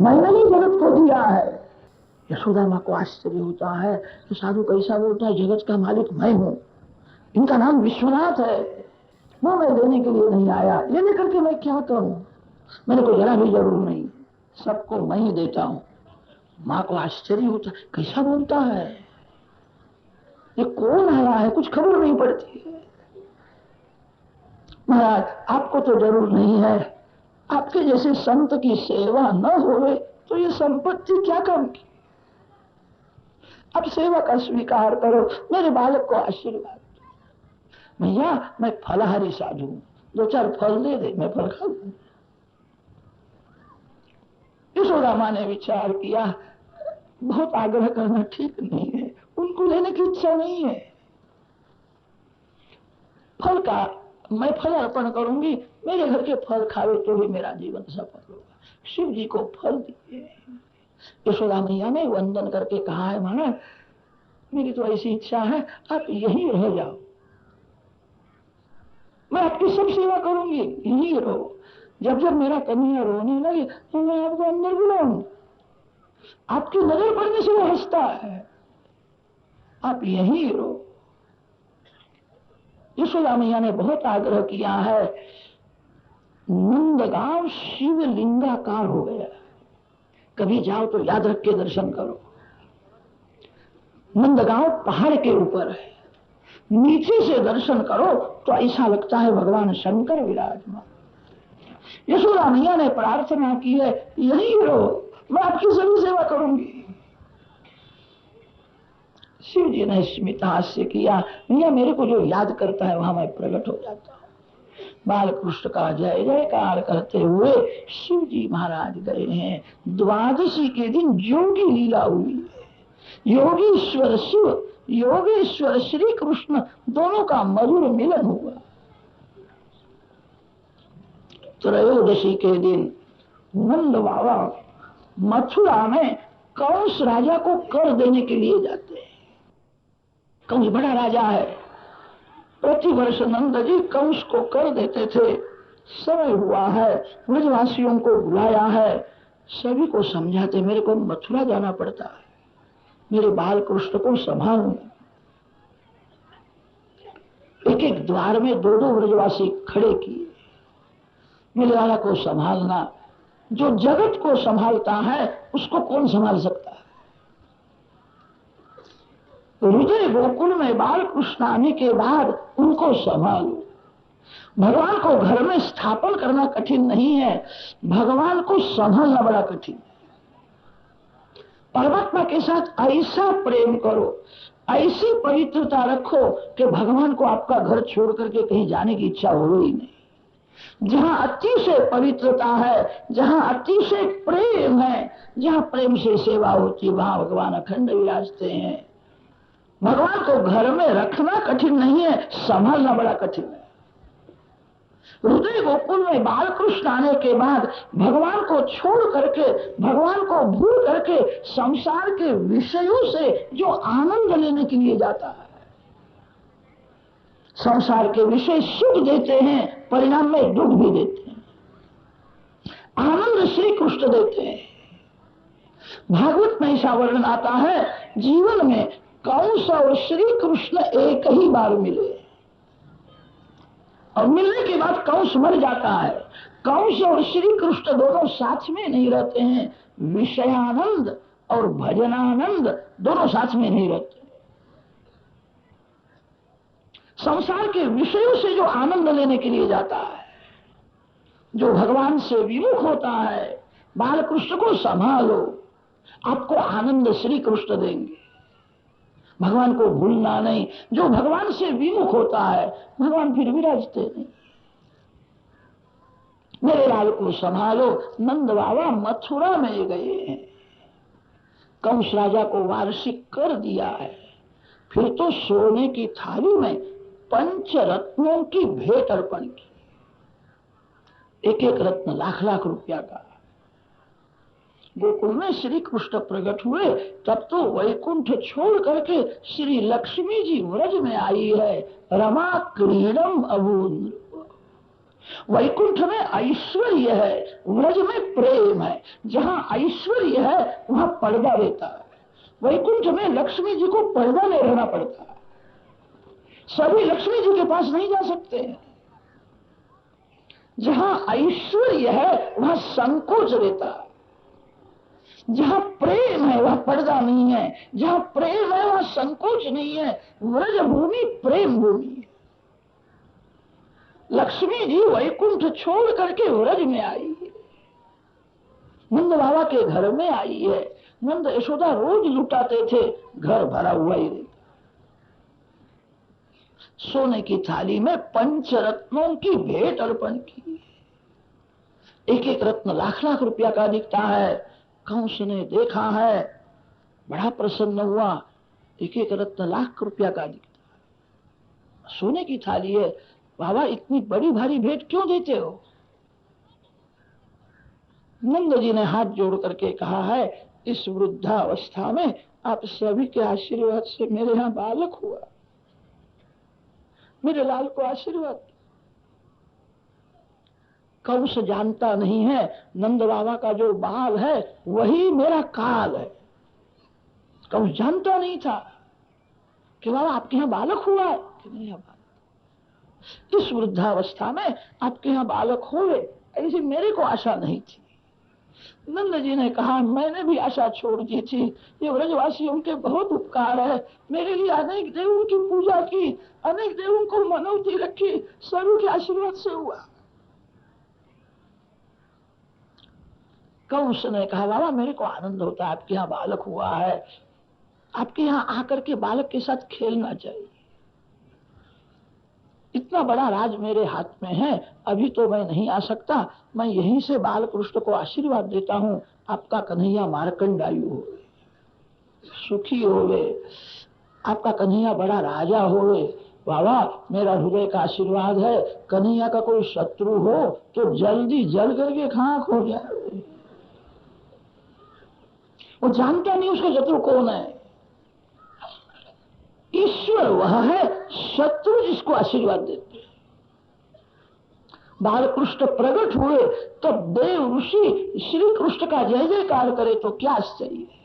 मैंने ही जगत को दिया है। यशोदा माँ को आश्चर्य होता है कि साधु कैसा बोलता है, जगत का मालिक मैं हूँ, इनका नाम विश्वनाथ है, वो मैं देने के लिए नहीं आया, ये लेकर के मैं क्या करूं, मैंने को जरा भी जरूर नहीं, सबको मैं ही देता हूं। माँ को आश्चर्य होता है, कैसा बोलता है, ये कौन आया है, कुछ खबर नहीं पड़ती है। महाराज आपको तो जरूर नहीं है, आपके जैसे संत की सेवा न होवे तो ये संपत्ति क्या काम की। अब सेवा का स्वीकार करो, मेरे बालक को आशीर्वाद दो। भैया मैं फलहारी साधु हूं, 2-4 फल दे दे, मैं फल खा लूं। यशोदा माँ ने विचार किया, बहुत आग्रह करना ठीक नहीं है, उनको लेने की इच्छा नहीं है। फल का मैं फल अर्पण करूंगी, मेरे घर के फल खावे तो ही मेरा जीवन सफल होगा। शिव जी को फल दिए। यशोदा मैया ने वंदन करके कहा है, महाराज मेरी तो ऐसी इच्छा है, आप यही रह जाओ, मैं आपकी सब सेवा करूंगी, यही रहो। जब जब मेरा कन्हैया रोने लगे तो मैं आपको अंदर बुलाऊं, आपकी नजर पड़ने से वो हंसता है, आप यही रहो। यशोदा मैया ने बहुत आग्रह किया है। नंदगांव शिवलिंगाकार हो गया, कभी जाओ तो याद रख के दर्शन करो। नंदगांव पहाड़ के ऊपर है, नीचे से दर्शन करो तो ऐसा लगता है भगवान शंकर विराजमान। यशोदा मैया ने प्रार्थना की है, यही रहो, मैं आपकी सभी सेवा करूंगी। शिव जी ने स्मित हास्य किया, मैया मेरे को जो याद करता है वहां मैं प्रकट हो जाता हूं। बालकृष्ण का जय जयकार करते हुए शिव जी महाराज गए हैं। द्वादशी के दिन जोगी लीला हुई है, योगीश्वर शिव योगेश्वर श्री कृष्ण दोनों का मधुर मिलन हुआ। त्रयोदशी के दिन नंद बाबा मथुरा में कंस राजा को कर देने के लिए जाते हैं। कंस बड़ा राजा है, प्रतिवर्ष नंद जी कंस को कर देते थे। समय हुआ है, ब्रजवासियों को बुलाया है, सभी को समझाते मेरे को मथुरा जाना पड़ता है, मेरे बाल कृष्ण को संभालना। एक एक द्वार में 2-2 ब्रजवासी खड़े किए, मेरे लाला को संभालना। जो जगत को संभालता है उसको कौन संभाल सकता है। हृदय गोकुल में बाल कृष्ण आने के बाद उनको संभालो। भगवान को घर में स्थापन करना कठिन नहीं है, भगवान को संभालना बड़ा कठिन है। परमात्मा के साथ ऐसा प्रेम करो, ऐसी पवित्रता रखो कि भगवान को आपका घर छोड़ करके कहीं जाने की इच्छा हो ही नहीं। जहां अतिशय पवित्रता है, जहां अतिशय प्रेम है, जहां प्रेम से सेवा होती है, वहां भगवान अखंड विराजते हैं। भगवान को घर में रखना कठिन नहीं है, संभालना बड़ा कठिन है। हृदय गोकुल में बाल कृष्ण आने के बाद भगवान को छोड़ करके, भगवान को भूल करके संसार के विषयों से जो आनंद लेने के लिए जाता है, संसार के विषय सुख देते हैं, परिणाम में दुख भी देते हैं। आनंद श्री कृष्ण देते हैं। भागवत में ऐसा वर्णन आता है, जीवन में कंस और श्री कृष्ण एक ही बार मिले और मिलने के बाद कंस मर जाता है। कंस और श्री कृष्ण दोनों साथ में नहीं रहते हैं, विषयानंद और भजनानंद दोनों साथ में नहीं रहते। संसार के विषयों से जो आनंद लेने के लिए जाता है, जो भगवान से विमुख होता है, बाल कृष्ण को संभालो, आपको आनंद श्री कृष्ण देंगे। भगवान को भूलना नहीं, जो भगवान से विमुख होता है भगवान फिर विराजते नहीं। मेरे लाल को संभालो। नंद बाबा मथुरा में गए हैं, कंस राजा को वार्षिक कर दिया है, फिर तो सोने की थाली में पंचरत्नों की भेंट अर्पण की, एक एक रत्न लाख रुपया का। गोकुल में श्री कृष्ण प्रकट हुए तब तो वैकुंठ छोड़ करके श्री लक्ष्मी जी व्रज में आई है। रमा क्रीडम अभून, वैकुंठ में ऐश्वर्य है, व्रज में प्रेम है। जहां ऐश्वर्य है वहां पर्दा रहता है। वैकुंठ में लक्ष्मी जी को पर्दा में रहना पड़ता है। सभी लक्ष्मी जी के पास नहीं जा सकते हैं। जहां ऐश्वर्य है वहां संकोच रहता है। जहां प्रेम है वहां पर्दा नहीं है। जहां प्रेम है वहां संकोच नहीं है। व्रज भूमि प्रेम भूमि है। लक्ष्मी जी वैकुंठ छोड़ करके व्रज में आई है, नंद बाबा के घर में आई है। नंद यशोदा रोज लुटाते थे, घर भरा हुआ ही रहता। सोने की थाली में पंचरत्नों की भेंट अर्पण की। एक एक रत्न लाख लाख रुपया का दिखता है। कंस ने देखा है, बड़ा प्रसन्न हुआ। एक एक रत्न लाख रुपया का दिखता है, सोने की थाली है। बाबा इतनी बड़ी भारी भेंट क्यों देते हो? नंद जी ने हाथ जोड़ करके कहा है, इस वृद्धावस्था में आप सभी के आशीर्वाद से मेरे यहाँ बालक हुआ, मेरे लाल को आशीर्वाद। कंस जानता नहीं है नंद बाबा का जो बाल है वही मेरा काल है। कंस जानता नहीं था कि बाबा आपके यहाँ बालक हुआ है कि मेरे यहाँ बालक। इस वृद्धावस्था में आपके यहाँ बालक हुए, ऐसी मेरे को आशा नहीं थी। नंद जी ने कहा, मैंने भी आशा छोड़ दी थी। ये व्रजवासियों के बहुत उपकार है। मेरे लिए अनेक देवों की पूजा की, अनेक देवों को मनौती रखी, सभी के आशीर्वाद से हुआ। कंस ने कहा, बाबा मेरे को आनंद होता है आपके यहाँ बालक हुआ है, आपके यहाँ आकर के बालक के साथ खेलना चाहिए। इतना बड़ा राज मेरे हाथ में है, अभी तो मैं नहीं आ सकता, मैं यहीं से बाल कृष्ण को आशीर्वाद देता हूँ। आपका कन्हैया मार्कंडायु होवे, सुखी होवे, आपका कन्हैया बड़ा राजा होवे। बाबा मेरा हृदय का आशीर्वाद है, कन्हैया का कोई शत्रु हो तो जल्दी जल करके खाक हो जाए। वो जानता नहीं उसका शत्रु कौन है। ईश्वर वह है, शत्रु जिसको आशीर्वाद देते हैं। बालकृष्ण प्रकट हुए तो देव ऋषि श्री कृष्ण का जय जयकार करे तो क्या आश्चर्य है।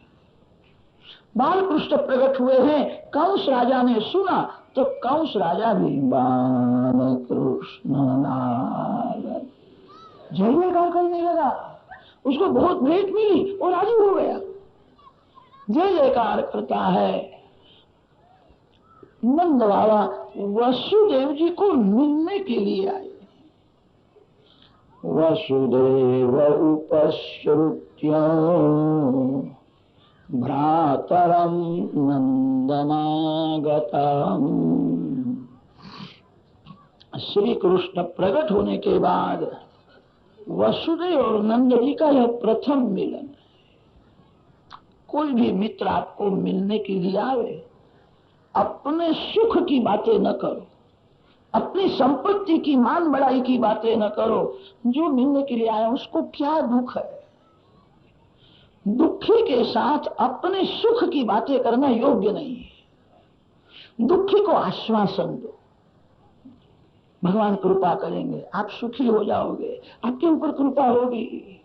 बालकृष्ण प्रकट हुए हैं, कंस राजा ने सुना तो कंस राजा भी बालकृष्ण नारायण जय जयकार करने लगा। उसको बहुत भेंट मिली और राजी हो गया, जय जयकार करता है। नंद बाबा वसुदेव जी को मिलने के लिए आए। वसुदेव उपश्रुत्य भ्रातरम नंदमागतम। श्री कृष्ण प्रकट होने के बाद वसुदेव और नंद जी का यह प्रथम मिलन। कोई भी मित्र आपको मिलने के लिए आवे, अपने सुख की बातें न करो, अपनी संपत्ति की मान बढ़ाई की बातें न करो। जो मिलने के लिए आया उसको क्या दुख है। दुखी के साथ अपने सुख की बातें करना योग्य नहीं है। दुखी को आश्वासन दो, भगवान कृपा करेंगे, आप सुखी हो जाओगे, आपके ऊपर कृपा होगी।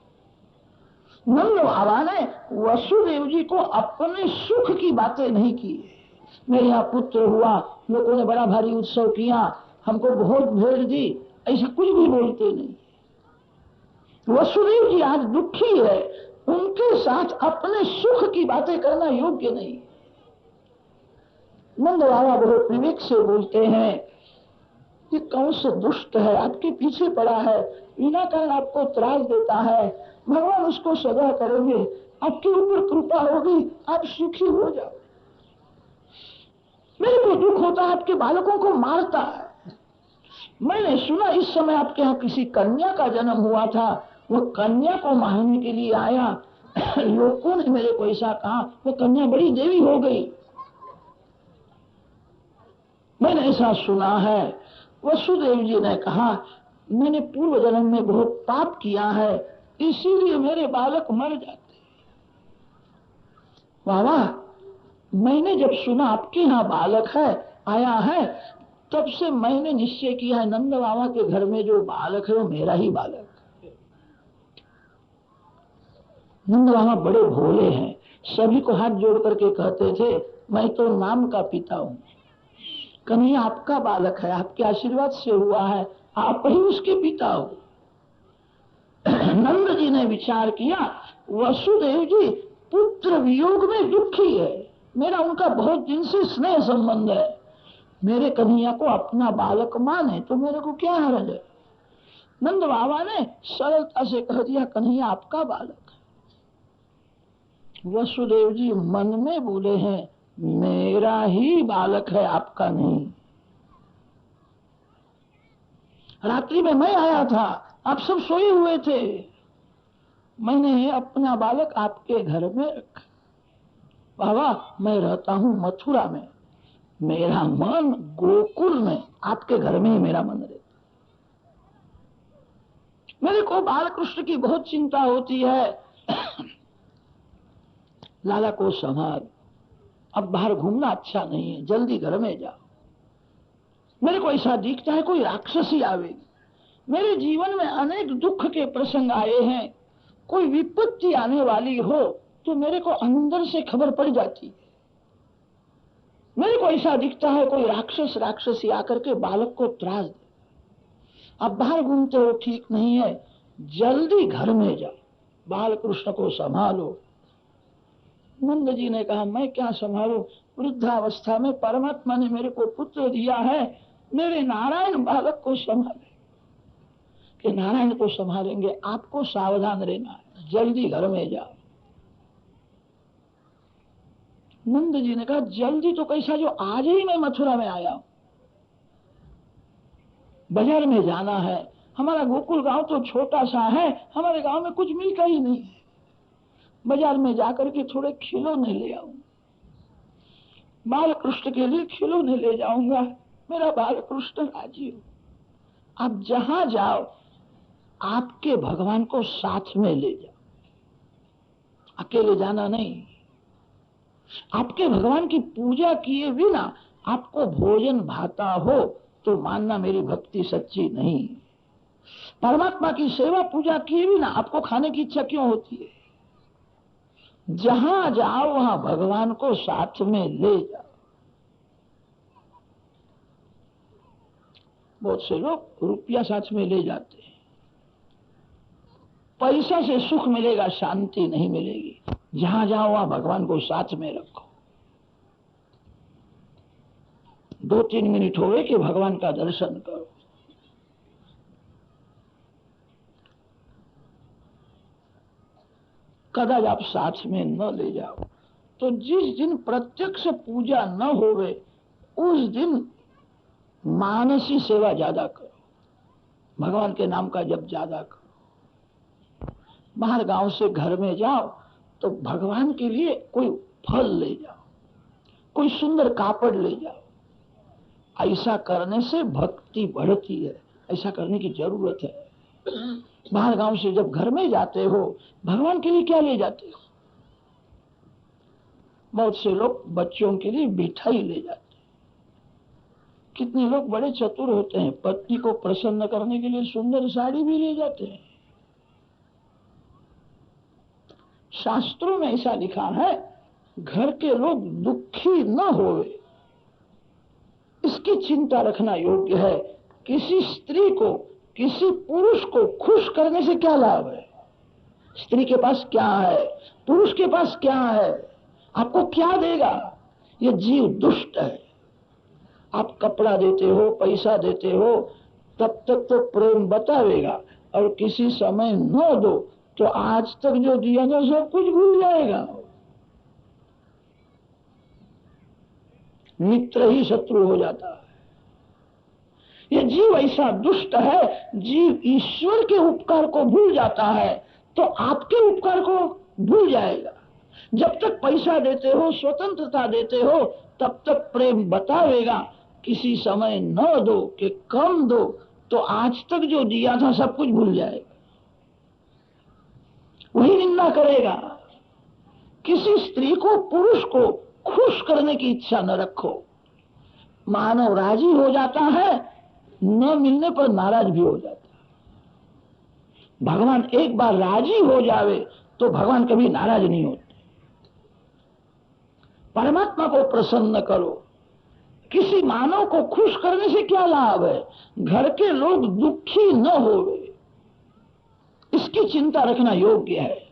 नंद बाबा ने वसुदेव जी को अपने सुख की बातें नहीं की। मेरे यहाँ पुत्र हुआ, लोगों ने बड़ा भारी उत्सव किया, हमको बहुत भेंट दी, ऐसा कुछ भी बोलते नहीं। वसुदेव जी आज दुखी है, उनके साथ अपने सुख की बातें करना योग्य नहीं। नंद बाबा बहुत विवेक से बोलते हैं कि कंस दुष्ट है, आपके पीछे पड़ा है, बिना कारण आपको त्रास देता है, भगवान उसको सजा करेंगे, आपके ऊपर कृपा होगी, आप सुखी हो जाओ। मेरे को दुख होता है, आपके बालकों को मारता है। मैंने सुना इस समय आपके यहाँ किसी कन्या का जन्म हुआ था, वो कन्या को मारने के लिए आया। लोगों ने मेरे को ऐसा कहा, वो कन्या बड़ी देवी हो गई। मैंने ऐसा सुना है। वसुदेव जी ने कहा, मैंने पूर्व जन्म में बहुत पाप किया है, इसीलिए मेरे बालक मर जाते। बाबा मैंने जब सुना आपके यहाँ बालक है आया है, तब से मैंने निश्चय किया है नंद बाबा के घर में जो बालक है वो मेरा ही बालक है। नंद बाबा बड़े भोले हैं, सभी को हाथ जोड़ करके कहते थे मैं तो नाम का पिता हूं, कन्हैया आपका बालक है, आपके आशीर्वाद से हुआ है, आप ही उसके पिता हो। नंद जी ने विचार किया वसुदेव जी पुत्र वियोग में दुखी है, मेरा उनका बहुत दिन से स्नेह संबंध है, मेरे कन्हैया को अपना बालक माने तो मेरे को क्या हर्ज है। नंद बाबा ने सरलता से कह दिया कन्हैया आपका बालक है। वसुदेव जी मन में बोले हैं मेरा ही बालक है, आपका नहीं। रात्रि में मैं आया था, आप सब सोए हुए थे, मैंने अपना बालक आपके घर में रखा। बाबा मैं रहता हूं मथुरा में, मेरा मन गोकुल में, आपके घर में ही मेरा मन रहता। मेरे को बाल कृष्ण की बहुत चिंता होती है। लाला को संभाल, अब बाहर घूमना अच्छा नहीं है, जल्दी घर में जाओ। मेरे को ऐसा दिखता है कोई राक्षसी आवेगी, मेरे जीवन में अनेक दुख के प्रसंग आए हैं, कोई विपत्ति आने वाली हो तो मेरे को अंदर से खबर पड़ जाती है। मेरे को ऐसा दिखता है कोई राक्षस राक्षसी आकर के बालक को त्रास दे, अब बाहर घूमते हो ठीक नहीं है, जल्दी घर में जाओ, बाल कृष्ण को संभालो। नंद जी ने कहा मैं क्या संभालू, वृद्धावस्था में परमात्मा ने मेरे को पुत्र दिया है, मेरे नारायण बालक को संभाले। कि नारायण को संभालेंगे, आपको सावधान रहना है, जल्दी घर में जाओ। नंद जी ने कहा जल्दी तो कैसा, जो आज ही मैं मथुरा में आया हूं, बाजार में जाना है, हमारा गोकुल गांव तो छोटा सा है, हमारे गांव में कुछ मिलता ही नहीं है, बाजार में जाकर के थोड़े खिलौने ले आऊं, बाल कृष्ण के लिए खिलौने ले जाऊंगा, मेरा बाल कृष्ण राजी हो। आप जहां जाओ आपके भगवान को साथ में ले जाओ, अकेले जाना नहीं। आपके भगवान की पूजा किए बिना आपको भोजन भाता हो तो मानना मेरी भक्ति सच्ची नहीं। परमात्मा की सेवा पूजा किए बिना आपको खाने की इच्छा क्यों होती है। जहां जाओ वहां भगवान को साथ में ले जाओ। बहुत से लोग रुपया साथ में ले जाते हैं, पैसा से सुख मिलेगा, शांति नहीं मिलेगी। जहां जाओ वहां भगवान को साथ में रखो। 2-3 मिनट हो गए कि भगवान का दर्शन करो। कदाच आप साथ में न ले जाओ तो जिस दिन प्रत्यक्ष पूजा न होवे उस दिन मानसी सेवा ज्यादा करो, भगवान के नाम का जप ज्यादा करो। बाहर गांव से घर में जाओ तो भगवान के लिए कोई फल ले जाओ, कोई सुंदर कापड़ ले जाओ। ऐसा करने से भक्ति बढ़ती है, ऐसा करने की जरूरत है। बाहर गांव से जब घर में जाते हो भगवान के लिए क्या ले जाते हो। बहुत से लोग बच्चों के लिए मिठाई ले जाते हैं, कितने लोग बड़े चतुर होते हैं, पत्नी को प्रसन्न करने के लिए सुंदर साड़ी भी ले जाते हैं। शास्त्रों में ऐसा लिखा है घर के लोग दुखी न होवे इसकी चिंता रखना योग्य है। किसी स्त्री को, किसी पुरुष को खुश करने से क्या लाभ है। स्त्री के पास क्या है, पुरुष के पास क्या है, आपको क्या देगा। ये जीव दुष्ट है। आप कपड़ा देते हो, पैसा देते हो, तब तक तो प्रेम बतावेगा, और किसी समय न दो तो आज तक जो दिया था सब कुछ भूल जाएगा। मित्र ही शत्रु हो जाता है। ये जीव ऐसा दुष्ट है, जीव ईश्वर के उपकार को भूल जाता है तो आपके उपकार को भूल जाएगा। जब तक पैसा देते हो, स्वतंत्रता देते हो, तब तक प्रेम बतावेगा। किसी समय न दो कि कम दो तो आज तक जो दिया था सब कुछ भूल जाएगा, वही निंदा करेगा। किसी स्त्री को, पुरुष को खुश करने की इच्छा न रखो। मानव राजी हो जाता है, न मिलने पर नाराज भी हो जाता है। भगवान एक बार राजी हो जावे तो भगवान कभी नाराज नहीं होते। परमात्मा को प्रसन्न करो। किसी मानव को खुश करने से क्या लाभ है? घर के लोग दुखी न होवे, इसकी चिंता रखना योग्य है।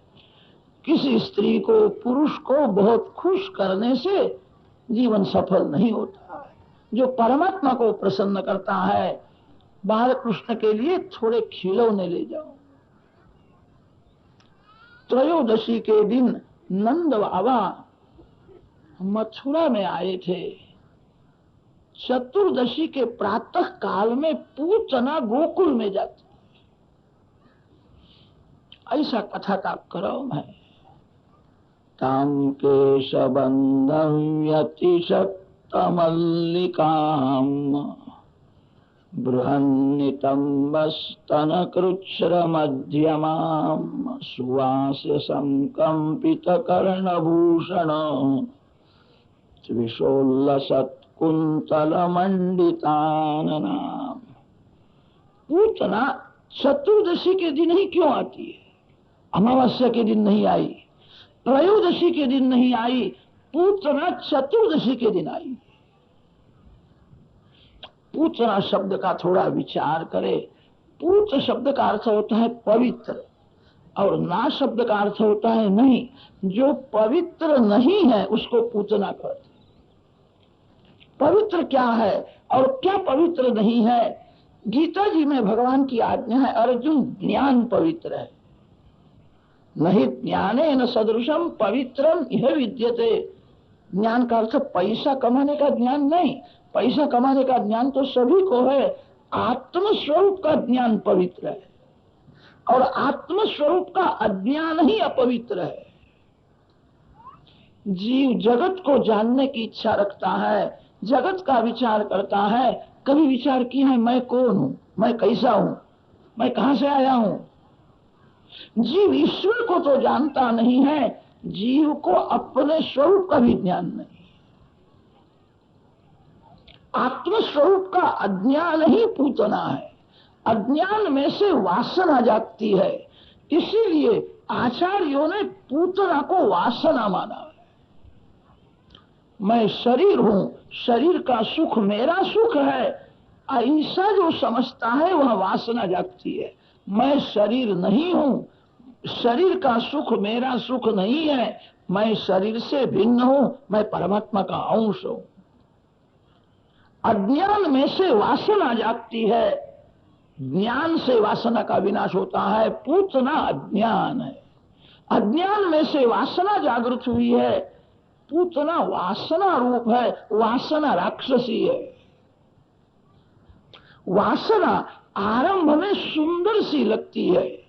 किसी स्त्री को, पुरुष को बहुत खुश करने से जीवन सफल नहीं होता है। जो परमात्मा को प्रसन्न करता है, बाल कृष्ण के लिए थोड़े खिलौने ले जाओ। त्रयोदशी के दिन नंद बाबा मथुरा में आए थे। चतुर्दशी के प्रातः काल में पूतना गोकुल में जाती, ऐसा कथा का क्रम है। ताम केशबंधं यतिशक्तमल्लिकाम् बृहन्नितम्बस्तनकृच्छ्रमध्यमाम् सुवास्य संकम्पितकर्णभूषण विशोल्लसत्कुन्तलमण्डिताननाम्। पूतना चतुर्दशी के दिन ही क्यों आती है? अमावस्या के दिन नहीं आई, त्रयोदशी के दिन नहीं आई, पूतना चतुर्दशी के दिन आई। पूतना शब्द का थोड़ा विचार करे। पूत शब्द का अर्थ होता है पवित्र, और ना शब्द का अर्थ होता है नहीं। जो पवित्र नहीं है उसको पूतना कहते। पवित्र क्या है और क्या पवित्र नहीं है? गीता जी में भगवान की आज्ञा है, अर्जुन ज्ञान पवित्र है। नहीं ज्ञाने न सदृशम पवित्रम यह विद्यते। ज्ञान का अर्थ पैसा कमाने का ज्ञान नहीं। पैसा कमाने का ज्ञान तो सभी को है। आत्मस्वरूप का ज्ञान पवित्र है, और आत्मस्वरूप का अज्ञान ही अपवित्र है। जीव जगत को जानने की इच्छा रखता है, जगत का विचार करता है। कभी विचार किया है मैं कौन हूं, मैं कैसा हूं, मैं कहां से आया हूं? जीव ईश्वर को तो जानता नहीं है, जीव को अपने स्वरूप का भी ज्ञान नहीं। आत्मस्वरूप का अज्ञान ही पूतना है। अज्ञान में से वासना जागती है, इसीलिए आचार्यों ने पूतना को वासना माना है। मैं शरीर हूं, शरीर का सुख मेरा सुख है, ऐसा जो समझता है वह वासना जागती है। मैं शरीर नहीं हूं, शरीर का सुख मेरा सुख नहीं है, मैं शरीर से भिन्न हूं, मैं परमात्मा का अंश हूं। अज्ञान में से वासना जागती है, ज्ञान से वासना का विनाश होता है। पूतना अज्ञान है। अज्ञान में से वासना जागृत हुई है, पूतना वासना रूप है। वासना राक्षसी है। वासना आरंभ में सुंदर सी लगती है,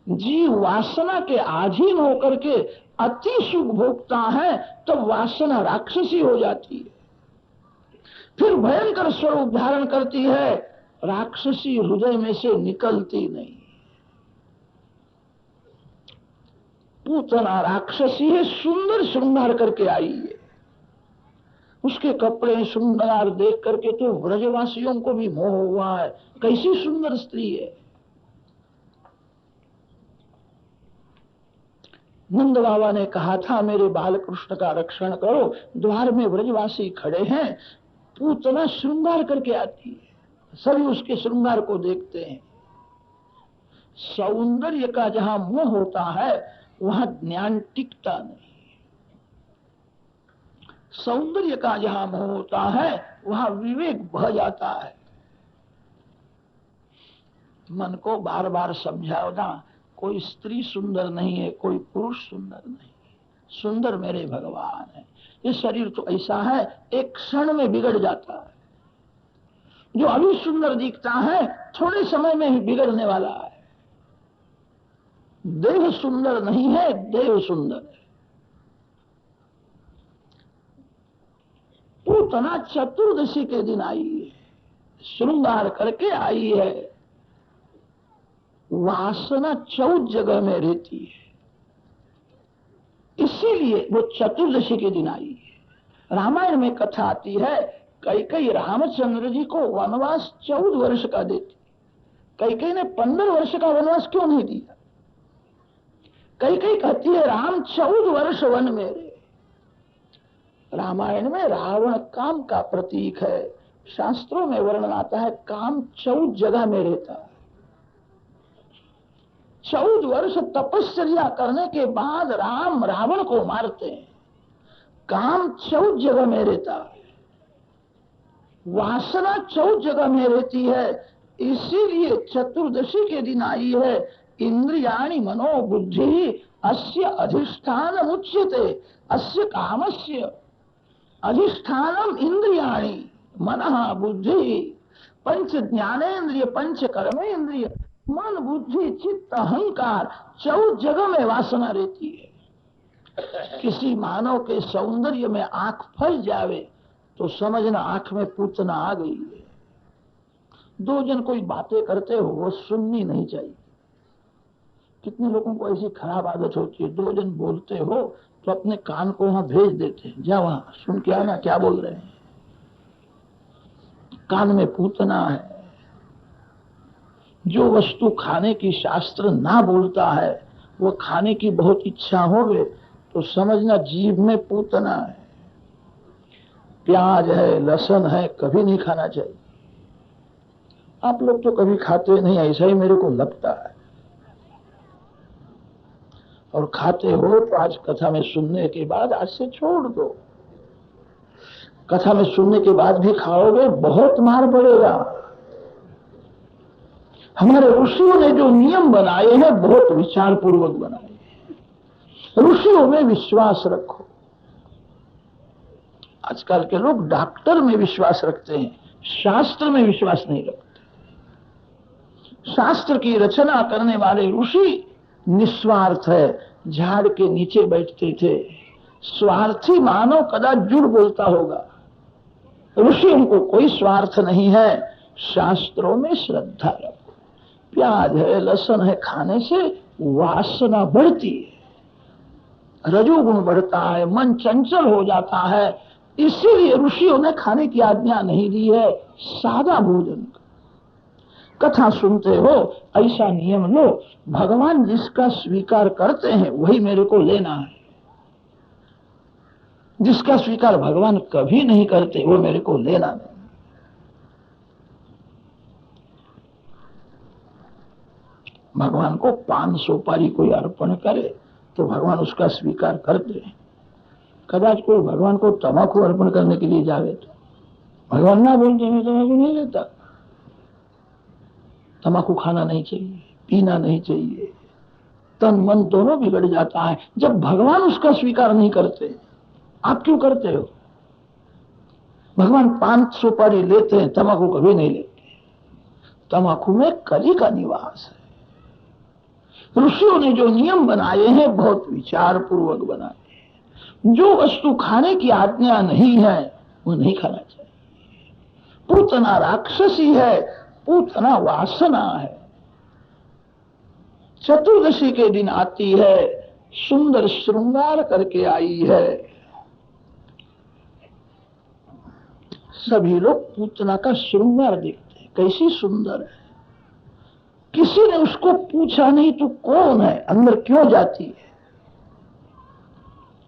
जीव वासना के अधीन होकर के अति सुख भोगता है, तो वासना राक्षसी हो जाती है, फिर भयंकर स्वरूप धारण करती है। राक्षसी हृदय में से निकलती नहीं। पूतना राक्षसी है, सुंदर श्रृंगार करके आई है। उसके कपड़े श्रृंगार देख करके तो ब्रजवासियों को भी मोह हुआ है, कैसी सुंदर स्त्री है। नंद बाबा ने कहा था मेरे बाल कृष्ण का रक्षण करो। द्वार में ब्रजवासी खड़े हैं, पूतना श्रृंगार करके आती है, सभी उसके श्रृंगार को देखते हैं। सौंदर्य का जहां मोह होता है वहां ज्ञान टिकता नहीं। सौंदर्य का जहां मोह होता है वहां विवेक बह जाता है। मन को बार बार समझाओ, कोई स्त्री सुंदर नहीं है, कोई पुरुष सुंदर नहीं है, सुंदर मेरे भगवान है। ये शरीर तो ऐसा है, एक क्षण में बिगड़ जाता है। जो अभी सुंदर दिखता है थोड़े समय में ही बिगड़ने वाला है। देह सुंदर नहीं है, देव सुंदर है। पूतना चतुर्दशी के दिन आई है, श्रृंगार करके आई है। वासना 14 जगह में रहती है, इसीलिए वो चतुर्दशी के दिन आई है। रामायण में कथा आती है, कैकेयी रामचंद्र जी को वनवास 14 वर्ष का देती। कैकेयी ने 15 वर्ष का वनवास क्यों नहीं दिया? कैकेयी कहती है राम 14 वर्ष वन में रहे। रामायण में रावण काम का प्रतीक है। शास्त्रों में वर्णन आता है काम 14 जगह में रहता है। 14 वर्ष तपस्या करने के बाद राम रावण को मारते हैं। काम 14 जगह में रहता है, वासना 14 जगह में रहती है। इसीलिए चतुर्दशी के दिन आई है इंद्रियाणि मनोबुद्धि अस्य अधिष्ठान उच्यते। अस्य कामस्य अधिष्ठानम इंद्रियाणि मनः बुद्धि पंच ज्ञानेन्द्रिय पंच कर्मेन्द्रिय मन बुद्धि चित्त अहंकार 14 जगह में वासना रहती है। किसी मानव के सौंदर्य में आंख फंस जावे तो समझना आंख में पूतना आ गई है। 2 जन कोई बातें करते हो वो सुननी नहीं चाहिए। कितने लोगों को ऐसी खराब आदत होती है, 2 जन बोलते हो तो अपने कान को वहां भेज देते हैं, जा वहां सुन के आना क्या बोल रहे हैं। कान में पूतना है। जो वस्तु खाने की शास्त्र ना बोलता है वो खाने की बहुत इच्छा होवे तो समझना जीभ में पूतना है। प्याज है, लहसुन है, कभी नहीं खाना चाहिए। आप लोग तो कभी खाते नहीं, ऐसा ही मेरे को लगता है। और खाते हो तो आज कथा में सुनने के बाद आज से छोड़ दो। कथा में सुनने के बाद भी खाओगे बहुत मार पड़ेगा। हमारे ऋषियों ने जो नियम बनाए हैं बहुत विचार पूर्वक बनाए हैं। ऋषियों में विश्वास रखो। आजकल के लोग डॉक्टर में विश्वास रखते हैं, शास्त्र में विश्वास नहीं रखते। शास्त्र की रचना करने वाले ऋषि निस्वार्थ है, झाड़ के नीचे बैठते थे। स्वार्थी मानव कदाच झूठ बोलता होगा। ऋषियों को कोई स्वार्थ नहीं है। शास्त्रों में श्रद्धा रखो। प्याज है, लहसुन है, खाने से वासना बढ़ती है, रजोगुण बढ़ता है, मन चंचल हो जाता है। इसीलिए ऋषियों ने खाने की आज्ञा नहीं दी है। सादा भोजन। कथा सुनते हो ऐसा नियम लो, भगवान जिसका स्वीकार करते हैं वही मेरे को लेना है। जिसका स्वीकार भगवान कभी नहीं करते वो मेरे को लेना नहीं। भगवान को 5 सुपारी कोई अर्पण करे तो भगवान उसका स्वीकार करते हैं। कदाच कोई भगवान को तम्बाकू अर्पण करने के लिए जावे तो भगवान ना बोलते मैं तम्बाकू नहीं लेता। तम्बाकू खाना नहीं चाहिए, पीना नहीं चाहिए, तन मन दोनों बिगड़ जाता है। जब भगवान उसका स्वीकार नहीं करते आप क्यों करते हो? भगवान 5 सुपारी लेते हैं, तम्बाकू कभी नहीं लेते। तम्बाकू में कली का निवास है। ऋषियों ने जो नियम बनाए हैं बहुत विचार पूर्वक बनाए हैं। जो वस्तु खाने की आज्ञा नहीं है वो नहीं खाना चाहिए। पूतना राक्षसी है, पूतना वासना है। चतुर्दशी के दिन आती है, सुंदर श्रृंगार करके आई है। सभी लोग पूतना का श्रृंगार देखते हैं, कैसी सुंदर है। किसी ने उसको पूछा नहीं तू कौन है, अंदर क्यों जाती है।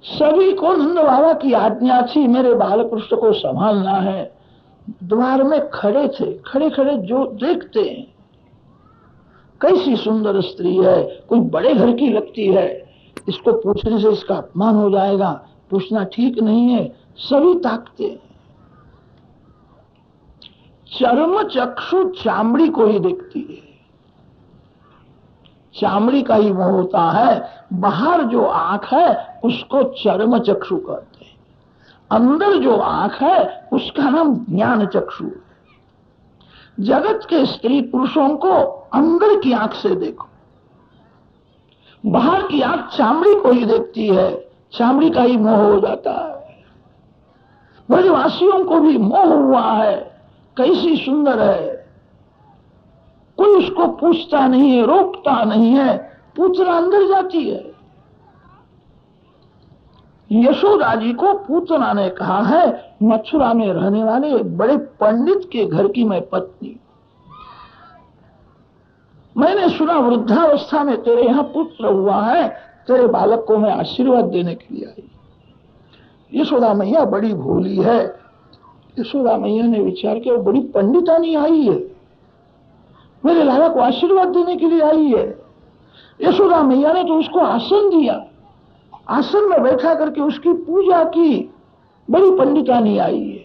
सभी को नंद बाबा की आज्ञा थी मेरे बालकृष्ण को संभालना है। द्वार में खड़े थे, खड़े खड़े जो देखते हैं कैसी सुंदर स्त्री है, कोई बड़े घर की लगती है, इसको पूछने से इसका अपमान हो जाएगा, पूछना ठीक नहीं है। सभी ताकते हैं। चर्म चक्षु चामड़ी को ही देखती है। चामड़ी का ही मोह होता है। बाहर जो आंख है उसको चर्म चक्षु कहते हैं, अंदर जो आंख है उसका नाम ज्ञान चक्षु है। जगत के स्त्री पुरुषों को अंदर की आंख से देखो। बाहर की आंख चामड़ी को ही देखती है, चामड़ी का ही मोह हो जाता है। ब्रजवासियों को भी मोह हुआ है, कैसी सुंदर है। कोई उसको पूछता नहीं है, रोकता नहीं है, पूछना अंदर जाती है। यशोदा जी को पूतना ने कहा है, मथुरा में रहने वाले एक बड़े पंडित के घर की मैं पत्नी, मैंने सुना वृद्धावस्था में तेरे यहाँ पुत्र हुआ है, तेरे बालक को मैं आशीर्वाद देने के लिए आई। यशोदा मैया बड़ी भोली है। यशोदा मैया ने विचार किया, बड़ी पंडितानी आई है, मेरे लाला को आशीर्वाद देने के लिए आई है। यशोदा मैया ने तो उसको आसन दिया, आसन में बैठा करके उसकी पूजा की। बड़ी पंडितानी आई है,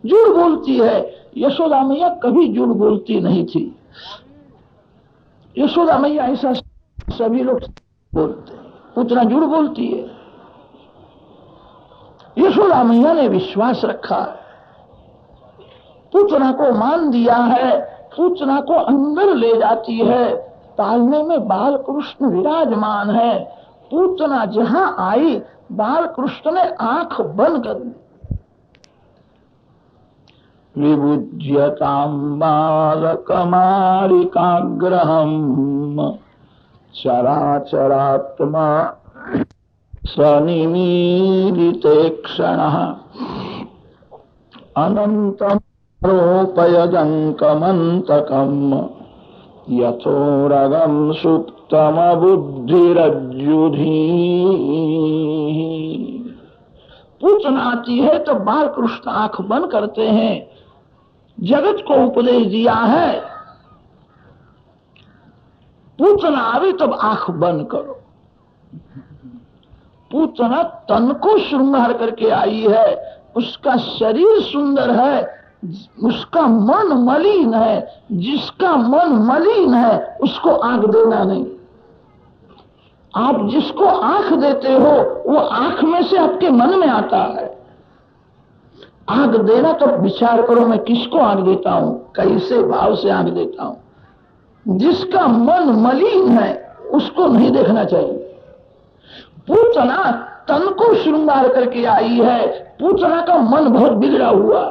झूठ बोलती है। यशोदा मैया कभी झूठ बोलती नहीं थी। यशोदा मैया ऐसा सभी लोग बोलते हैं, उतना झूठ बोलती है। यशोदा मैया ने विश्वास रखा है, पूतना को मान दिया है, पूतना को अंदर ले जाती है। तालने में बाल कृष्ण विराजमान है। पूतना जहां आई, बाल कृष्ण ने आंख बंद कर दी। विभुज्यतां बालकमालिकाग्रहम् चराचरात्मा सनिमीलिते क्षणः अनन्तं रोपयदङ्कमन्तकम् यथोरगं सुप्तमबुद्धिरज्जुधीः। पूतना आती है तो बाल कृष्ण आंख बंद करते हैं। जगत को उपदेश दिया है, पूतना आवे तब आंख बंद करो। पूतना तन को श्रृंगार करके आई है, उसका शरीर सुंदर है, उसका मन मलिन है। जिसका मन मलिन है उसको आंख देना नहीं। आप जिसको आंख देते हो वो आंख में से आपके मन में आता है। आंख देना तो विचार करो, मैं किसको आंख देता हूं, कैसे भाव से आंख देता हूं। जिसका मन मलिन है उसको नहीं देखना चाहिए। पूतना तन को श्रृंगार करके आई है, पूतना का मन बहुत बिगड़ा हुआ,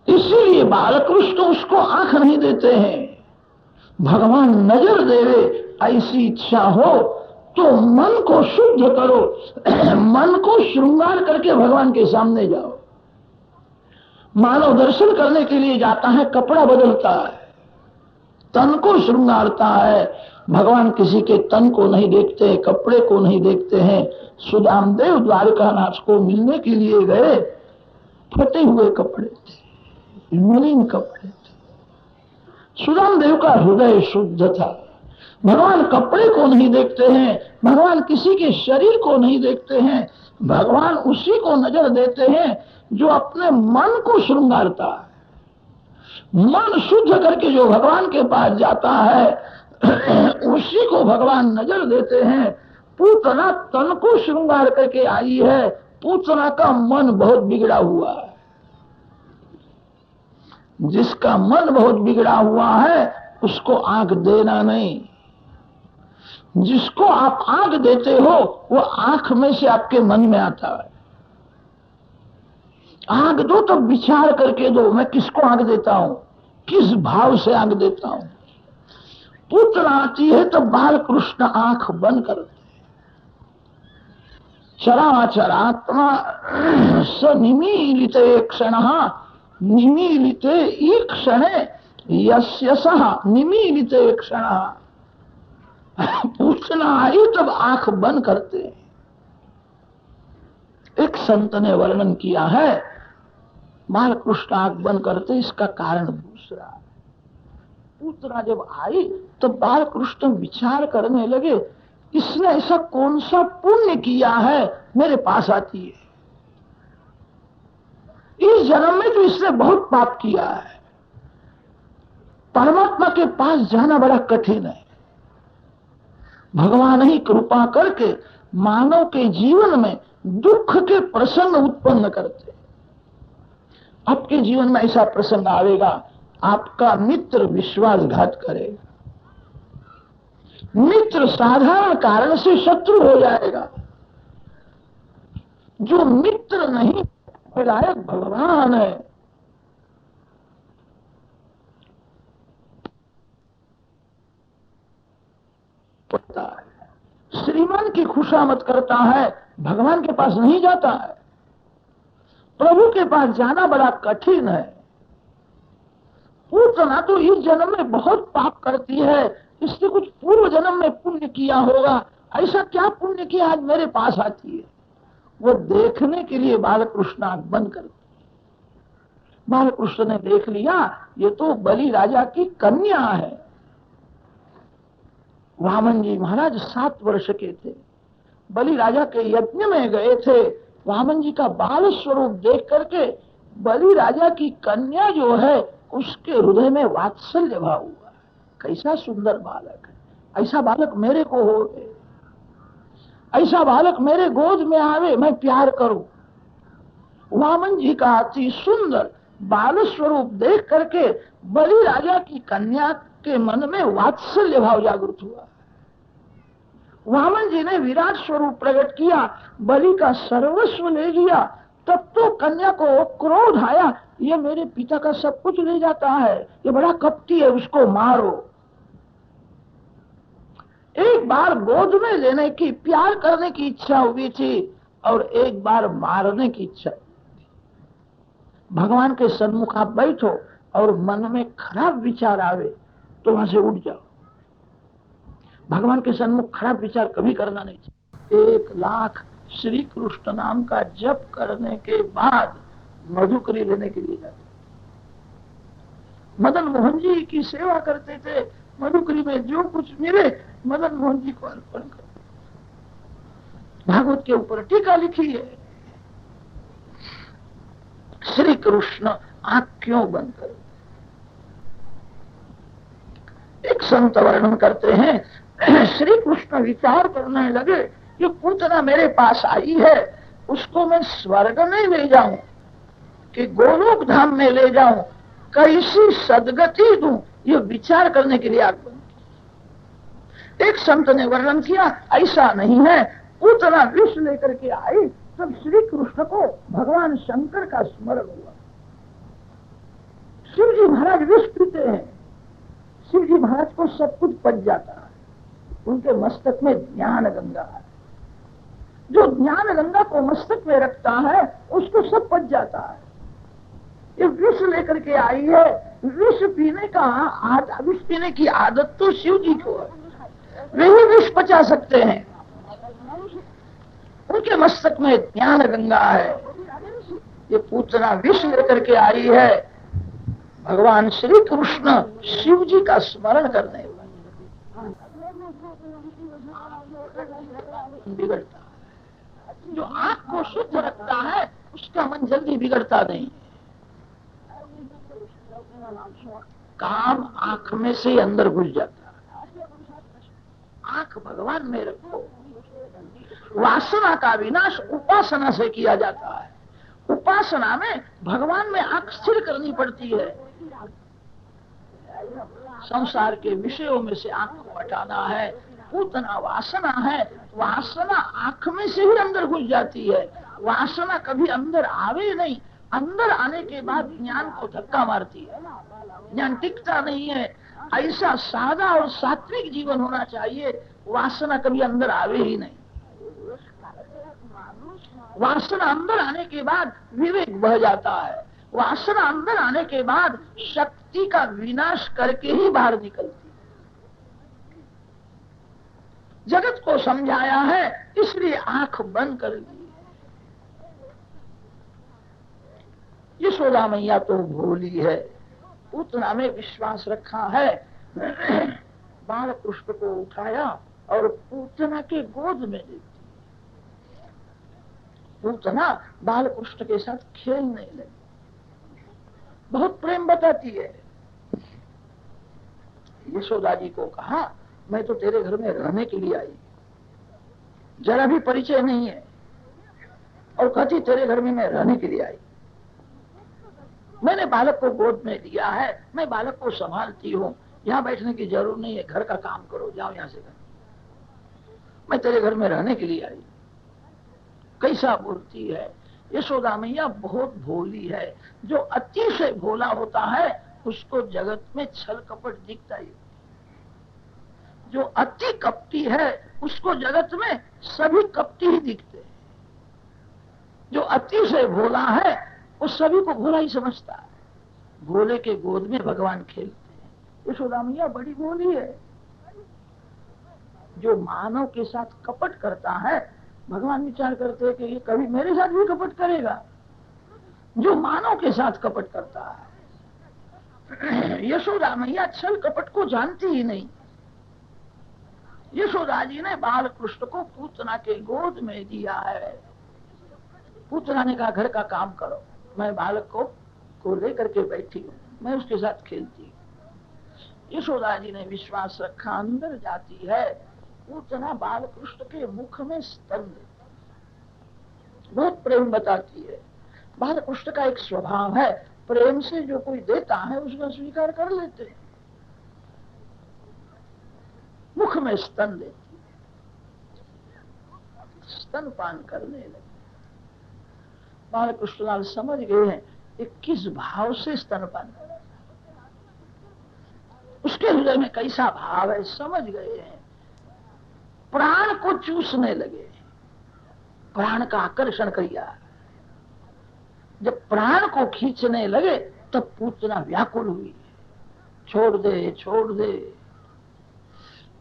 इसीलिए बालकृष्ण उसको आंख नहीं देते हैं। भगवान नजर देवे ऐसी इच्छा हो तो मन को शुद्ध करो, मन को श्रृंगार करके भगवान के सामने जाओ। मानव दर्शन करने के लिए जाता है, कपड़ा बदलता है, तन को श्रृंगारता है। भगवान किसी के तन को नहीं देखते, कपड़े को नहीं देखते हैं। सुदामदेव द्वारकानाथ को मिलने के लिए गए, फटे हुए कपड़े थे, मलिन कपड़े थे। सुदामदेव का हृदय शुद्ध था। भगवान कपड़े को नहीं देखते हैं, भगवान किसी के शरीर को नहीं देखते हैं, भगवान उसी को नजर देते हैं जो अपने मन को श्रृंगारता है। मन शुद्ध करके जो भगवान के पास जाता है उसी को भगवान नजर देते हैं। पूतना तन को श्रृंगार करके आई है, पूतना का मन बहुत बिगड़ा हुआ है। जिसका मन बहुत बिगड़ा हुआ है उसको आंख देना नहीं। जिसको आप आंख देते हो वो आंख में से आपके मन में आता है। आंख दो तो विचार करके दो, मैं किसको आंख देता हूं, किस भाव से आंख देता हूं। पुत्र आती है तो बाल कृष्ण आंख बंद करते। चराचरात्मा स निमीलिते क्षणः, निमीलिते ईक्षणे यस्य सः निमीलिते क्षणः। पूछना आई तब आंख बंद करते। एक संत ने वर्णन किया है, बाल कृष्ण आंख बंद करते, इसका कारण दूसरा। पूतना जब आई तो बाल कृष्ण विचार करने लगे, इसने ऐसा कौन सा पुण्य किया है मेरे पास आती है। इस जन्म में तो इसने बहुत पाप किया है, परमात्मा के पास जाना बड़ा कठिन है। भगवान ही कृपा करके मानव के जीवन में दुख के प्रसंग उत्पन्न करते। आपके जीवन में ऐसा प्रसंग आएगा, आपका मित्र विश्वासघात करेगा, मित्र साधारण कारण से शत्रु हो जाएगा। जो मित्र नहीं, विधायक भगवान है। पता है श्रीमान की खुशामद करता है भगवान के पास नहीं जाता है। प्रभु के पास जाना बड़ा कठिन है। पूतना तो इस जन्म में बहुत पाप करती है, इसने कुछ पूर्व जन्म में पुण्य किया होगा, ऐसा क्या पुण्य किया आज मेरे पास आती है। वो देखने के लिए बालकृष्ण आंख बंद कर, बालकृष्ण ने देख लिया ये तो बलि राजा की कन्या है। वामन जी महाराज 7 वर्ष के थे, बलि राजा के यज्ञ में गए थे। वामन जी का बाल स्वरूप देख करके बलि राजा की कन्या जो है उसके हृदय में वात्सल्य भाव हुआ। कैसा सुंदर बालक है, ऐसा बालक मेरे को हो गए, ऐसा बालक मेरे गोद में आवे, मैं प्यार करूं। वामन जी का अति सुंदर बाल स्वरूप देख करके बलि राजा की कन्या के मन में वात्सल्य भाव जागृत हुआ। वामन जी ने विराट स्वरूप प्रकट किया, बलि का सर्वस्व ले लिया। तब तो कन्या को क्रोध आया, ये मेरे पिता का सब कुछ ले जाता है, ये बड़ा कपटी है, उसको मारो। एक बार गोद में लेने की, प्यार करने की इच्छा हुई थी और एक बार मारने की इच्छा। भगवान के सन्मुख आप बैठो और मन में खराब विचार आवे तो वहां से उठ जाओ। भगवान के सन्मुख खराब विचार कभी करना नहीं चाहिए। 1 लाख श्री कृष्ण नाम का जप करने के बाद मधुकरी लेने के लिए जाते। मदन मोहन जी की सेवा करते थे, मधुकरी में जो कुछ मिले मदन मोहन जी को अर्पण करते। भागवत के ऊपर टीका लिखी है, श्री कृष्ण आंख क्यों बंद कर। एक संत वर्णन करते हैं, श्री कृष्ण विचार करने लगे कि पूतना मेरे पास आई है, उसको मैं स्वर्ग में ले जाऊं कि गोलोक धाम में ले जाऊं, कैसी सदगति दूं, ये विचार करने के लिए आग बंद। एक संत ने वर्णन किया ऐसा नहीं है, पूतना विष लेकर के आई तब श्री कृष्ण को भगवान शंकर का स्मरण हुआ। शिव जी महाराज विष पीते हैं, शिव जी महाराज को सब कुछ पच जाता है, उनके मस्तक में ज्ञान गंगा है। जो ज्ञान गंगा को मस्तक में रखता है उसको सब पच जाता है। ये विष लेकर के आई है, विष पीने की आदत तो शिव जी को है, वे ही विष पचा सकते हैं। उनके मस्तक में ज्ञान गंगा है। ये पूतना विष लेकर के आई है, भगवान श्री कृष्ण शिव जी का स्मरण करने बिगड़ता है। जो आंख को शुद्ध रखता है उसका मन जल्दी बिगड़ता नहीं। काम आंख में से अंदर घुस जाता है। आंख भगवान में रखो। वासना का विनाश उपासना से किया जाता है। उपासना में भगवान में आंख स्थिर करनी पड़ती है। संसार के विषयों में से आंख को हटाना है। पूतना वासना है, वासना आंख में से ही अंदर घुस जाती है। वासना कभी अंदर आवे नहीं, अंदर आने के बाद ज्ञान को धक्का मारती है, ज्ञान टिकता नहीं है। ऐसा सादा और सात्विक जीवन होना चाहिए, वासना कभी अंदर आवे ही नहीं। वासना अंदर आने के बाद विवेक बह जाता है। वासना अंदर आने के बाद शक्ति का विनाश करके ही बाहर निकलती है। जगत को समझाया है इसलिए आंख बंद कर दी। यशोदा मैया तो भोली है, उतना में विश्वास रखा है। बाल कृष्ण को उठाया और पूतना के गोद में दे दी। पूतना बाल कृष्ण के साथ खेलने लगी, बहुत प्रेम बताती है। यशोदा जी को कहा मैं तो तेरे घर में रहने के लिए आई, जरा भी परिचय नहीं है, और कहती तेरे घर में मैं रहने के लिए आई। मैंने बालक को गोद में लिया है, मैं बालक को संभालती हूँ, यहाँ बैठने की जरूरत नहीं है, घर का काम करो, जाओ यहाँ से। मैं तेरे घर में रहने के लिए आई। कैसा बोलती है यशोदा मैया, बहुत भोली है। जो अतिशय भोला होता है उसको जगत में छल कपट दिखता ही। जो अति कपटी है उसको जगत में सभी कपटी ही दिखते हैं। जो अति से भोला है वो सभी को भोला ही समझता है। भोले के गोद में भगवान खेलते हैं। यशोदा मैया बड़ी भोली है। जो मानव के साथ कपट करता है, भगवान विचार करते हैं कि ये कभी मेरे साथ भी कपट करेगा। जो मानव के साथ कपट करता है, यशोदा मैया छल कपट को जानती ही नहीं। यशोदा जी ने बाल कृष्ण को पूतना के गोद में दिया है। पूतना ने कहा घर का काम करो, मैं बालक को लेकर के बैठी हूँ, मैं उसके साथ खेलती हूँ। यशोदा जी ने विश्वास रखा, अंदर जाती है। पूतना बाल कृष्ण के मुख में स्तन देती, बहुत प्रेम बताती है। बाल कृष्ण का एक स्वभाव है, प्रेम से जो कोई देता है उसका स्वीकार कर लेते हैं। मुख में स्तन देती, स्तनपान करने लगे। बाल कृष्णलाल समझ गए हैं कि किस भाव से स्तनपान कर, उसके हृदय में कैसा भाव है समझ गए हैं। प्राण को चूसने लगे, प्राण का आकर्षण किया। जब प्राण को खींचने लगे तब पूतना व्याकुल हुई, छोड़ दे छोड़ दे।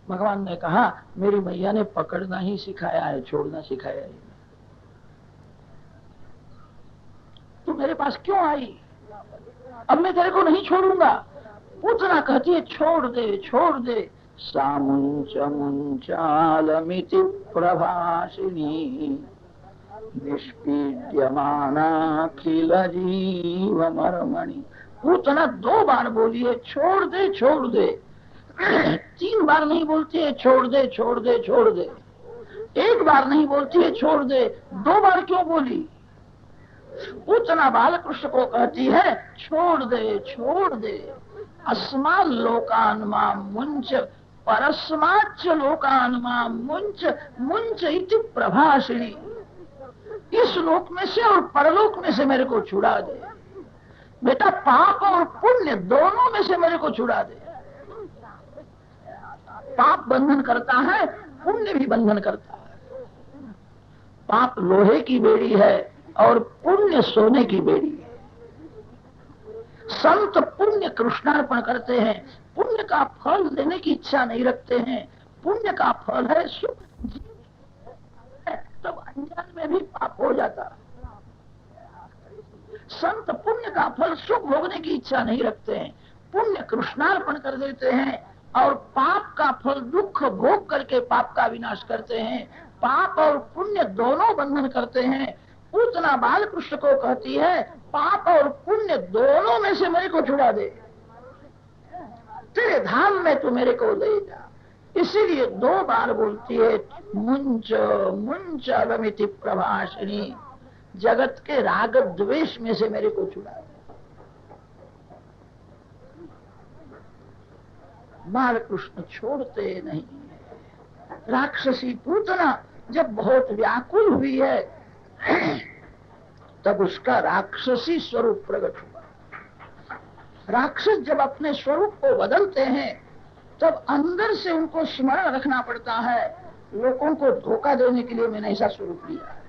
भगवान ने कहा मेरी मैया ने पकड़ना ही सिखाया है, छोड़ना सिखाया है। तू मेरे पास क्यों आई? अब मैं तेरे को नहीं छोड़ूंगा। पूतना कहती है छोड़ दे छोड़ दे। सामुंच मुंचालमिति प्रभासिनी निष्पीड्यमानाखिल जीव मर्मणि। पूतना 2 बार बोली है छोड़ दे छोड़ दे। 3 बार नहीं बोलती है छोड़ दे छोड़ दे छोड़ दे। 1 बार नहीं बोलती है छोड़ दे, 2 बार क्यों बोली? पूतना बालकृष्ण को कहती है छोड़ दे छोड़ दे। अस्माल लोकान माम मुंच परस्माच्च लोकान माम मुंच मुंच इति प्रभाषिणी। इस लोक में से और परलोक में से मेरे को छुड़ा दे बेटा। पाप और पुण्य दोनों में से मेरे को छुड़ा दे। पाप बंधन करता है, पुण्य भी बंधन करता है। पाप लोहे की बेड़ी है और पुण्य सोने की बेड़ी है। संत पुण्य कृष्णार्पण करते हैं, पुण्य का फल देने की इच्छा नहीं रखते हैं। पुण्य का फल है सुख, तब अनजान में भी पाप हो जाता। संत पुण्य का फल सुख भोगने की इच्छा नहीं रखते हैं, पुण्य कृष्णार्पण कर देते हैं और पाप का फल दुख भोग करके पाप का विनाश करते हैं। पाप और पुण्य दोनों बंधन करते हैं। पूतना बालकृष्ण को कहती है पाप और पुण्य दोनों में से मेरे को छुड़ा दे, तेरे धाम में तू मेरे को ले जा। इसीलिए 2 बार बोलती है मुंच मुंच अलमिति प्रभाषिणी। जगत के राग द्वेष में से मेरे को छुड़ा दे। बालकृष्ण छोड़ते नहीं। राक्षसी पूतना जब बहुत व्याकुल हुई है तब उसका राक्षसी स्वरूप प्रकट हुआ। राक्षस जब अपने स्वरूप को बदलते हैं तब अंदर से उनको स्मरण रखना पड़ता है, लोगों को धोखा देने के लिए मैंने ऐसा स्वरूप लिया है,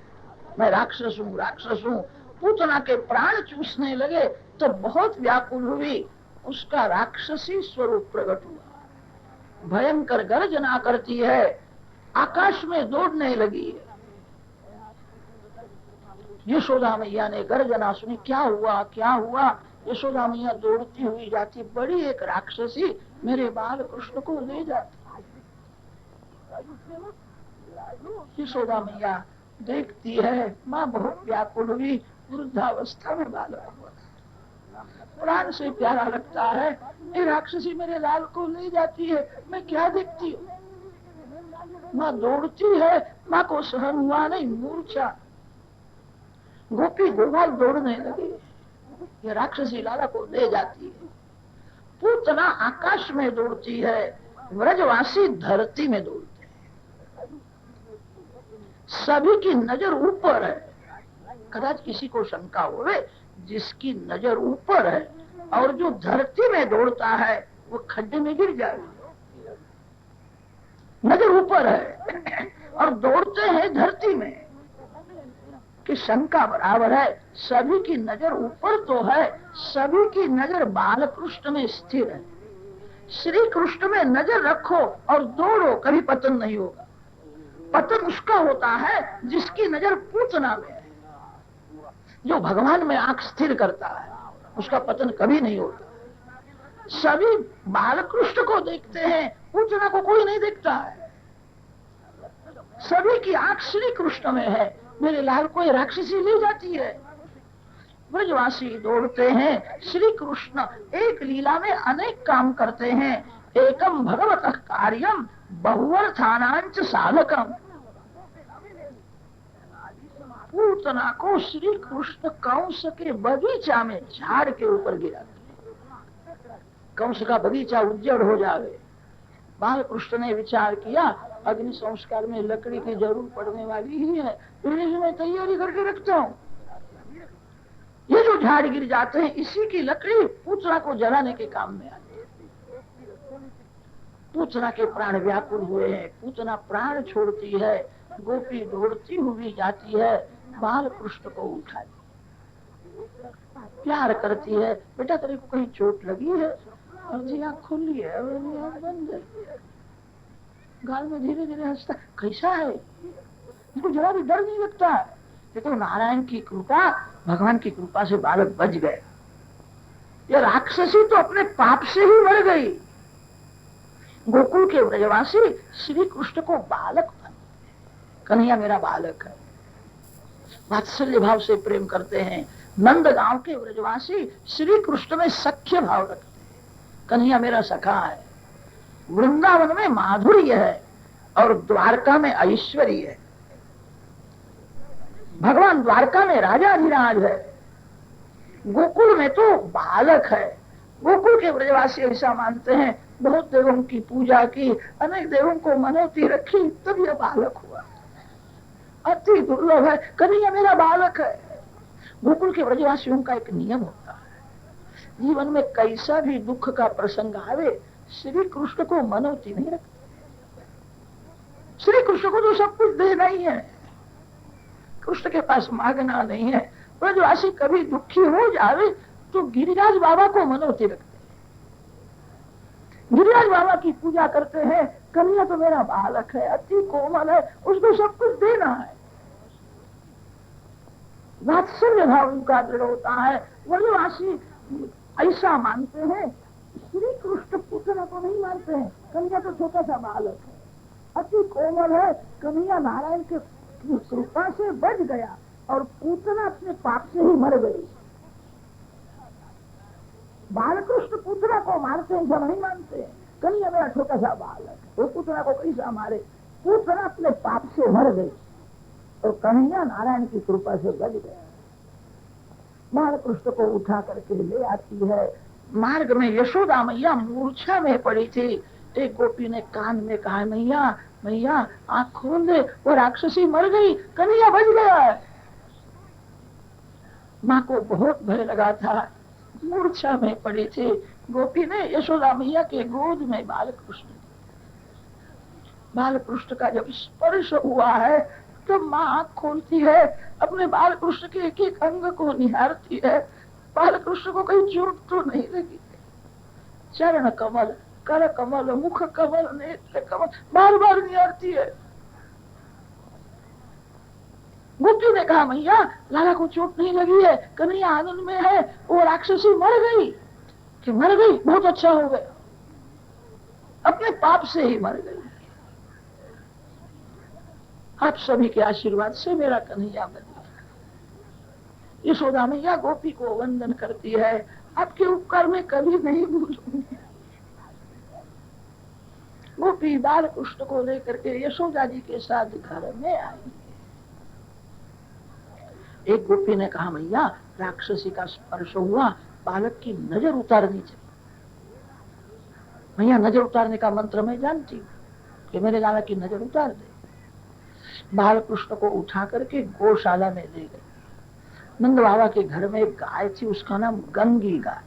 मैं राक्षस हूँ राक्षस हूँ। पूतना के प्राण चूसने लगे तो बहुत व्याकुल हुई, उसका राक्षसी स्वरूप प्रकट हुआ। भयंकर गर्जना करती है, आकाश में दौड़ने लगी है। यशोदा मैया ने गर्जना सुनी, क्या हुआ क्या हुआ? यशोदा मैया दौड़ती हुई जाती, बड़ी एक राक्षसी मेरे बाल कृष्ण को ले जाती। यशोदा मैया देखती है, माँ बहुत व्याकुल हुई, वृद्धावस्था में बालक हुआ, प्राण से प्यारा लगता है। ये राक्षसी मेरे लाल को ले जाती है, मैं क्या देखती हूँ? माँ दौड़ती है, माँ को सहन हुआ नहीं, मूर्छा। गोपी गोपाल दौड़ने लगे, ये राक्षसी लाला को ले जाती है। पूतना आकाश में दौड़ती है, व्रजवासी धरती में दौड़ते हैं। सभी की नजर ऊपर है। कदाच किसी को शंका होवे, जिसकी नजर ऊपर है और जो धरती में दौड़ता है वो खड्डे में गिर जाएगा। नजर ऊपर है और दौड़ते हैं धरती में कि शंका बराबर है। सभी की नजर ऊपर तो है, सभी की नजर बाल कृष्ण में स्थिर है। श्री कृष्ण में नजर रखो और दौड़ो, कभी पतन नहीं होगा। पतन उसका होता है जिसकी नजर पूतना में है। जो भगवान में आंख स्थिर करता है उसका पतन कभी नहीं होता। सभी बालकृष्ण को देखते हैं, पूतना को कोई नहीं देखता है। सभी की आंख श्री कृष्ण में है। मेरे लाल को ये राक्षसी ले जाती है। ब्रजवासी दौड़ते हैं, श्री कृष्ण एक लीला में अनेक काम करते हैं। एकम भगवतः कार्यम बहुअर्थानांच साधकम। पूतना को श्री कृष्ण कंस के बगीचा में झाड़ के ऊपर गिराते। कंस का बगीचा उज्जड़ हो जावे। बाल कृष्ण ने विचार किया अग्नि संस्कार में लकड़ी की जरूर पड़ने वाली ही है, मैं तैयारी करके रखता हूँ। ये जो झाड़ गिर जाते हैं इसी की लकड़ी पूतना को जलाने के काम में आती है। पूतना के प्राण व्याकुल हुए हैं, पूतना प्राण छोड़ती है। गोपी दौड़ती हुई जाती है, बाल कृष्ण को उठाती, प्यार करती है। बेटा तेरे को कहीं चोट लगी है? और जी आँख खुली है, आँख बंद है। गाल में धीरे धीरे हंसता, कैसा है? इसको जरा भी डर नहीं लगता है। ये तो नारायण की कृपा, भगवान की कृपा से बालक बच गए। ये राक्षसी तो अपने पाप से ही मर गई। गोकुल के ब्रजवासी श्री कृष्ण को बालक, कन्हैया मेरा बालक है, वात्सल्य भाव से प्रेम करते हैं। नंद गांव के ब्रजवासी श्री कृष्ण में सख्य भाव रखते हैं, कन्हैया मेरा सखा है। वृंदावन में माधुर्य है और द्वारका में ऐश्वर्य है। भगवान द्वारका में राजाधिराज है, गोकुल में तो बालक है। गोकुल के ब्रजवासी ऐसा मानते हैं, बहुत देवों की पूजा की, अनेक देवों को मनौती रखी, तब यह बालक हुआ। अति दुर्लभ है, कन्हैया मेरा बालक है। गोकुल के ब्रजवासियों का एक नियम होता है, जीवन में कैसा भी दुख का प्रसंग आवे, श्री कृष्ण को मनौती नहीं रखते। श्री कृष्ण को तो सब कुछ देना ही है, कृष्ण के पास मांगना नहीं है। ब्रजवासी कभी दुखी हो जावे तो गिरिराज बाबा को मनौती रखते हैं, गिरिराज बाबा की पूजा करते हैं। कन्हैया तो मेरा बालक है, अति कोमल है, उसको सब कुछ देना है। वात्सल्य भाव उनका दृढ़ होता है। ब्रजवासी ऐसा मानते हैं, श्री कृष्ण पूतना को नहीं मानते हैं। कन्हैया तो छोटा सा बालक है, अति कोमल है, कन्हैया नारायण के कृपा से बच गया और पूतना अपने पाप से ही मर गई। बालकृष्ण पूतना को मारते हैं, सब नहीं मानते हैं। कन्हैया मेरा छोटा सा बालक है, वो पूतना को कैसा मारे? पूतना अपने पाप से मर गई और कन्हैया नारायण की कृपा से बच गया। बालकृष्ण को उठा करके ले आती है। मार्ग में यशोदा मैया मूर्छा में पड़ी थी। एक गोपी ने कान में कहा, मैया मैया आँख खोल दे, वो राक्षसी मर गई, कन्हैया बच गया है। माँ को बहुत भय लगा था, मूर्छा में पड़ी थी। गोपी ने यशोदा मैया के गोद में बालकृष्ण का जब स्पर्श हुआ है तो माँ आँख खोलती है, अपने बालकृष्ण के एक एक अंग को निहारती है। बालकृष्ण को कहीं चोट तो नहीं लगी। चरण कमल, कर कमल, मुख कमल, नेत्र कमल, बार बार निहारती है। गोपी ने कहा, मैया लाला को चोट नहीं लगी है, कन्हैया आनंद में है, वो राक्षसी मर गई। कि मर गई, बहुत अच्छा हो गया, अपने पाप से ही मर गई। आप सभी के आशीर्वाद से मेरा कन्हैया बन गया। यशोदा मैया गोपी को वंदन करती है, आपके उपकार में कभी नहीं भूलूंगी। गोपी बालकृष्ण को लेकर के यशोदा जी के साथ घर में आई। एक गोपी ने कहा, मैया राक्षसी का स्पर्श हुआ, बालक की नजर उतारनी चाहिए। मैया नजर उतारने का मंत्र मैं जानती हूँ कि मेरे लाला की नजर उतार दे। बालकृष्ण को उठा करके गौशाला में ले गई। नंद बाबा के घर में एक गाय थी, उसका नाम गंगी गाय।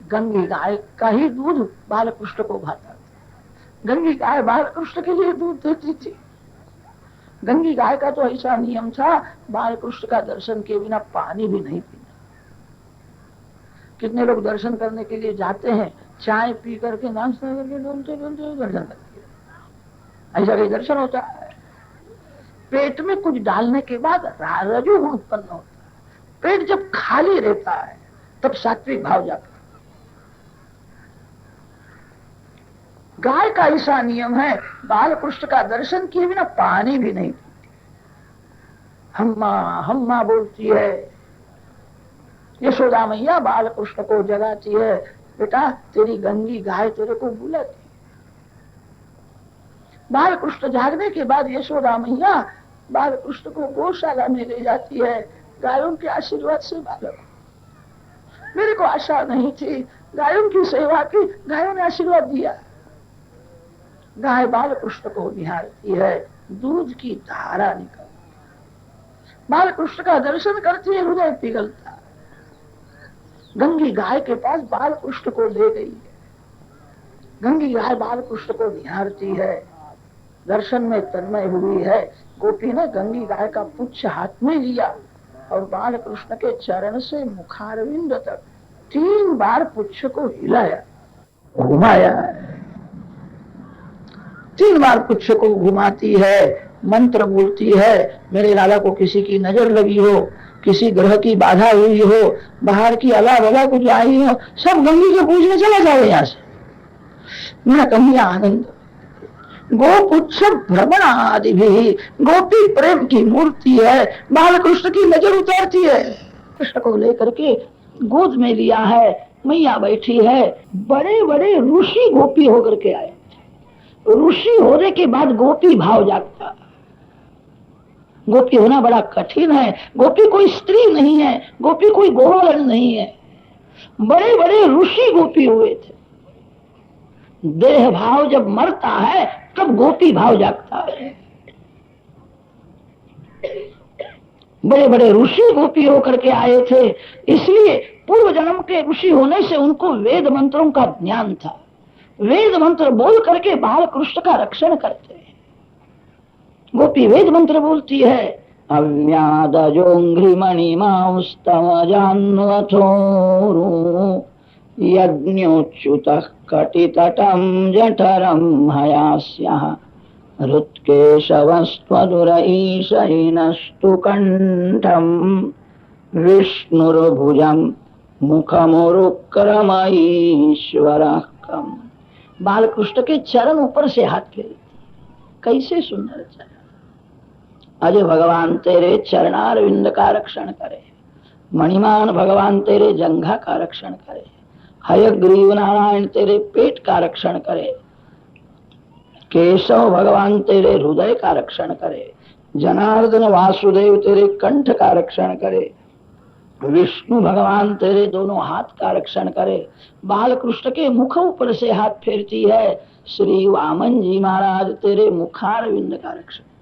गंगी गाय का ही दूध बालकृष्ण को भाता था। गंगी गाय बाल कृष्ण के लिए दूध देती थी। गंगी गाय का तो ऐसा नियम था, बाल कृष्ण का दर्शन के बिना पानी भी नहीं पीना। कितने लोग दर्शन करने के लिए जाते हैं, चाय पी करके नाश्ता करके डोलते डोलते दर्शन करते, ऐसा कहीं दर्शन होता है? पेट में कुछ डालने के बाद रजोगुण उत्पन्न होता है। पेट जब खाली रहता है तब सात्विक भाव जाता है। गाय का ऐसा नियम है, बाल कृष्ण का दर्शन किए बिना पानी भी नहीं पीती। हम्मा हम्मा बोलती है। यशोदा मैया बाल कृष्ण को जगाती है, बेटा तेरी गंगी गाय तेरे को बुलाती। बाल कृष्ण जागने के बाद यशोदा मैया बाल कृष्ण को गौशाला में ले जाती है। गायों के आशीर्वाद से बालक, मेरे को आशा नहीं थी, गायों की सेवा की, गायों ने आशीर्वाद दिया। गाय बाल कृष्ण को निहारती है, दूध की धारा निकलती, बाल कृष्ण का दर्शन करती है, हृदय पिघलता। गंगी गाय के पास बाल कृष्ण को ले गई है। गंगी गाय बाल कृष्ण को निहारती है, दर्शन में तन्मय हुई है। गोपी ने गंगी गाय का पुच्छ हाथ में लिया और बाल कृष्ण के चरण से मुखारविंद तक 3 बार पुच्छ को हिलाया, घुमाया। 3 बार पुच्छ को घुमाती है, मंत्र बोलती है, मेरे लाला को किसी की नजर लगी हो, किसी ग्रह की बाधा हुई हो, बाहर की अला बला कुछ आई हो, सब गंगी के पूजने चला जाओ यहाँ से। मेरा कन्हैया आनंद। गोपुच्छ भ्रमण आदि भी, गोपी प्रेम की मूर्ति है, बाल कृष्ण की नजर उतारती है। कृष्ण को लेकर के गोद में लिया है, मैया बैठी है। बड़े बड़े ऋषि गोपी होकर के आए। ऋषि होने के बाद गोपी भाव जागता। गोपी होना बड़ा कठिन है। गोपी कोई स्त्री नहीं है, गोपी कोई गोवर्ण नहीं है। बड़े बड़े ऋषि गोपी हुए थे। देह भाव जब मरता है तब गोपी भाव जागता है। बड़े बड़े ऋषि गोपी होकर के आए थे, इसलिए पूर्व जन्म के ऋषि होने से उनको वेद मंत्रों का ज्ञान था। वेद मंत्र बोल करके बाल कृष्ण का रक्षण करते हैं। गोपी वेद मंत्र बोलती है, अव्यादजोंघ्रिमणिमांस्तव जान्वथोरु यज्ञोच्युतः कटितटं जठरं हयास्यः हृत्केशवस्त्वदुरईशयिनस्तु कण्ठं विष्णुर्भुजं मुखमुरुक्रमईश्वरः कम्। बाल कृष्ण के चरण ऊपर से हाथ फेरते, कैसे सुंदर चरण। अजय भगवान तेरे चरणारविंद का रक्षण करे, मणिमान भगवान तेरे जंघा का रक्षण करे, हयग्रीव नारायण तेरे पेट का रक्षण करे, केशव भगवान तेरे हृदय का रक्षण करे, जनार्दन वासुदेव तेरे कंठ का रक्षण करे, विष्णु भगवान तेरे दोनों हाथ का रक्षण करे। बाल कृष्ण के मुख ऊपर से हाथ फेरती है, श्री वामन जी महाराज तेरे मुखारविंद का रक्षण करे।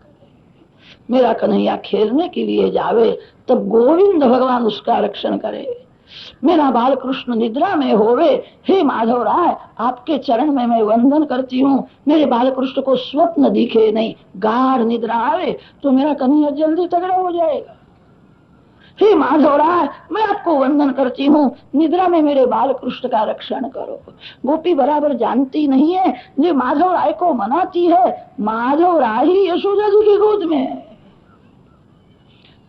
मेरा कन्हैया खेलने के लिए जावे तब गोविंद भगवान उसका रक्षण करे। मेरा बाल कृष्ण निद्रा में होवे, हे माधव राय आपके चरण में मैं वंदन करती हूँ। मेरे बाल कृष्ण को स्वप्न दिखे नहीं, गाढ़ निद्रा आवे तो मेरा कन्हैया जल्दी तगड़ा हो जाएगा। हे माधव राय मैं आपको वंदन करती हूँ, निद्रा में मेरे बाल कृष्ण का रक्षण करो। गोपी बराबर जानती नहीं है, जो माधव राय को मनाती है, माधव राय ही यशोदा जी की गोद में है।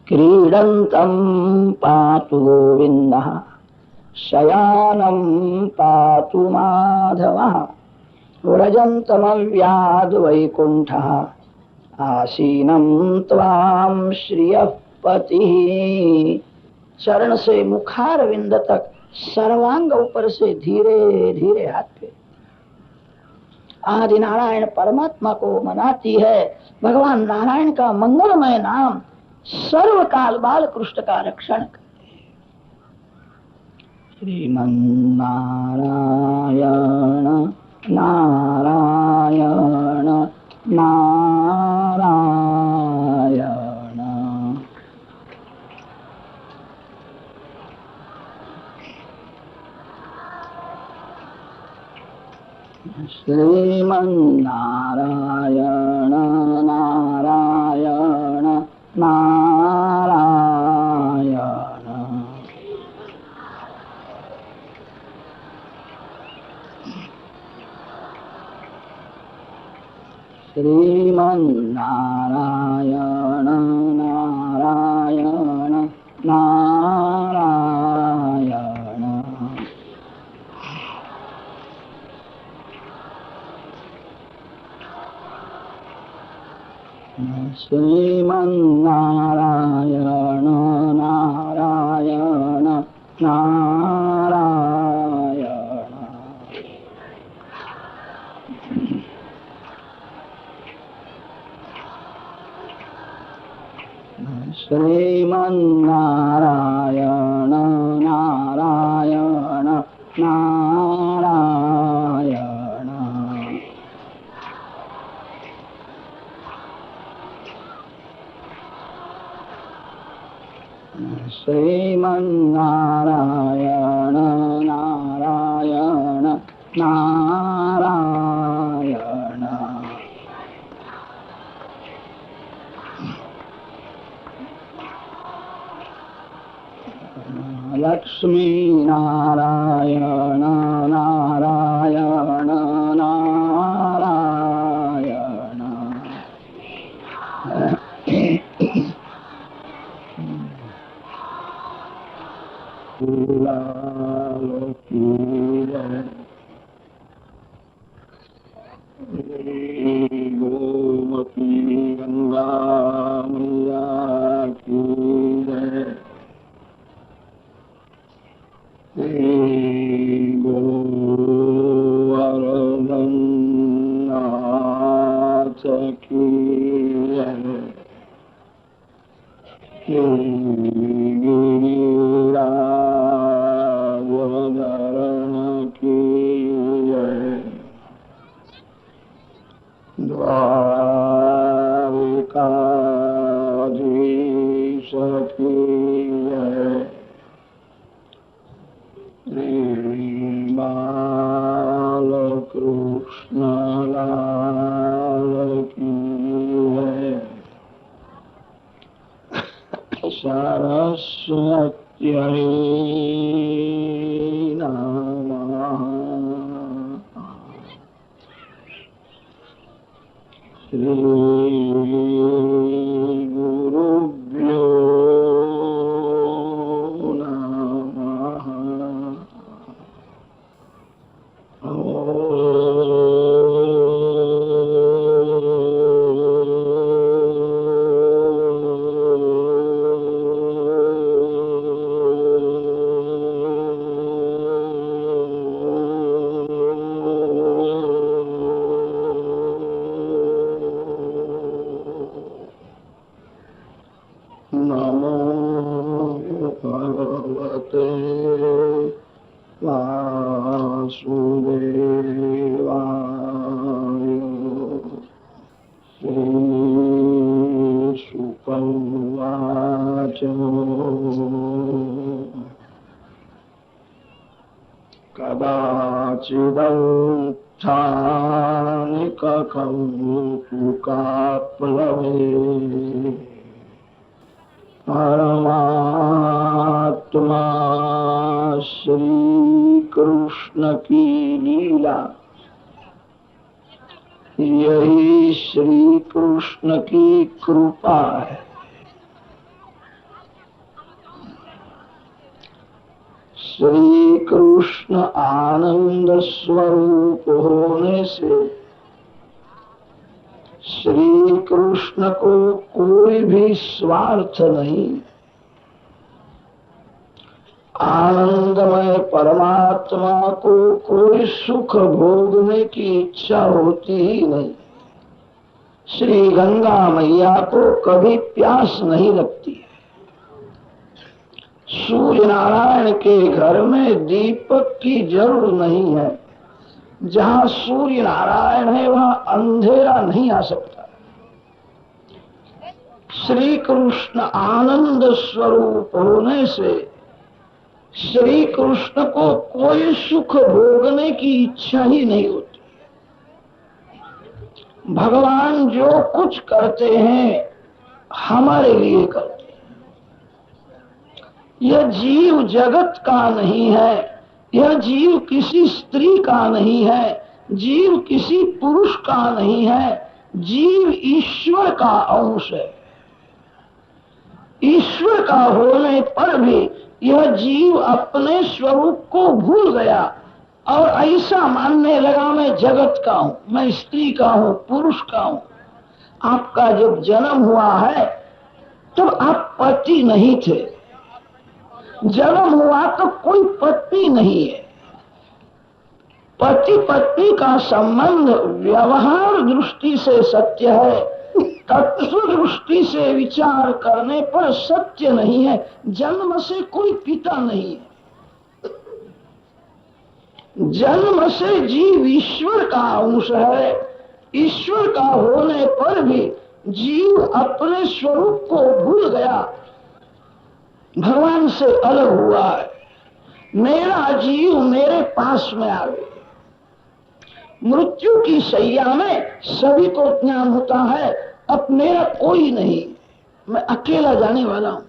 क्रीडन्तं पातु गोविन्दः शयानं पातु माधवः व्रजन्तमव्याद् वैकुण्ठः आसीनं त्वां श्रियः पतिः। चरण से मुखारविंद तक सर्वांग ऊपर से धीरे धीरे हाथ पे आदि नारायण परमात्मा को मनाती है। भगवान नारायण का मंगलमय नाम सर्वकाल बाल कृष्ण का रक्षण करते हैं। श्रीमन्नारायण नारायण नारायण। श्रीमन्नारायण नारायण नारायण। श्रीमन्नारायण नारायण नारायण। श्रीमन्नारायण नारायण नारायण। श्रीमन्नारायण नारायण नारायण। श्रीमन्नारायण नारायण नारायण। लक्ष्मी नारायण नारायण नारायण। गोमती गंगा मैया की जय। गोवर्धननाथ की जय। गिरिराजधरण की जय। द्वारिकाधीश की जय। बालकृष्ण लाल की जय। सरस्वत्यै नमः। श्री गुरुभ्यो नमः। नमो भगवते वासुदेवाय। श्रीशुक उवाच कदाचिदुत्थानिककौतुकाप्लवे परमात्मा श्री कृष्ण की लीला। यही श्री कृष्ण की कृपा है। श्री कृष्ण आनंद स्वरूप होने से श्री कृष्ण को कोई भी स्वार्थ नहीं। आनंदमय परमात्मा को कोई सुख भोगने की इच्छा होती ही नहीं। श्री गंगा मैया को कभी प्यास नहीं लगती। सूर्य नारायण के घर में दीपक की जरूर नहीं है। जहाँ सूर्य नारायण है वहाँ अंधेरा नहीं आ सकता। श्री कृष्ण आनंद स्वरूप होने से श्री कृष्ण को कोई सुख भोगने की इच्छा ही नहीं होती। भगवान जो कुछ करते हैं हमारे लिए करते हैं। यह जीव जगत का नहीं है, यह जीव किसी स्त्री का नहीं है, जीव किसी पुरुष का नहीं है, जीव ईश्वर का अंश है। ईश्वर का होने पर भी यह जीव अपने स्वरूप को भूल गया और ऐसा मानने लगा मैं जगत का हूं, मैं स्त्री का हूं, पुरुष का हूं। आपका जब जन्म हुआ है तब आप पति नहीं थे, जन्म हुआ तो कोई पत्नी नहीं है। पति पत्नी का संबंध व्यवहार दृष्टि से सत्य है, तत्व दृष्टि से विचार करने पर सत्य नहीं है। जन्म से कोई पिता नहीं है, जन्म से जीव ईश्वर का अंश है। ईश्वर का होने पर भी जीव अपने स्वरूप को भूल गया, भगवान से अलग हुआ है। मेरा जीव मेरे पास में आवे। मृत्यु की शैया में सभी को ज्ञान होता है अब मेरा कोई नहीं, मैं अकेला जाने वाला हूं,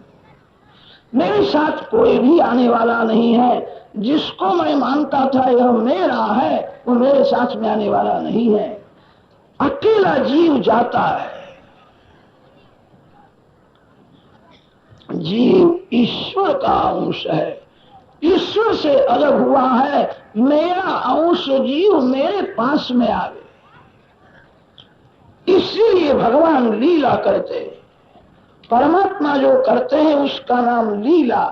मेरे साथ कोई भी आने वाला नहीं है। जिसको मैं मानता था यह मेरा है, वो मेरे साथ में आने वाला नहीं है। अकेला जीव जाता है। जीव ईश्वर का अंश है, ईश्वर से अलग हुआ है। मेरा अंश जीव मेरे पास में आवे, इसीलिए भगवान लीला करते हैं। परमात्मा जो करते हैं उसका नाम लीला,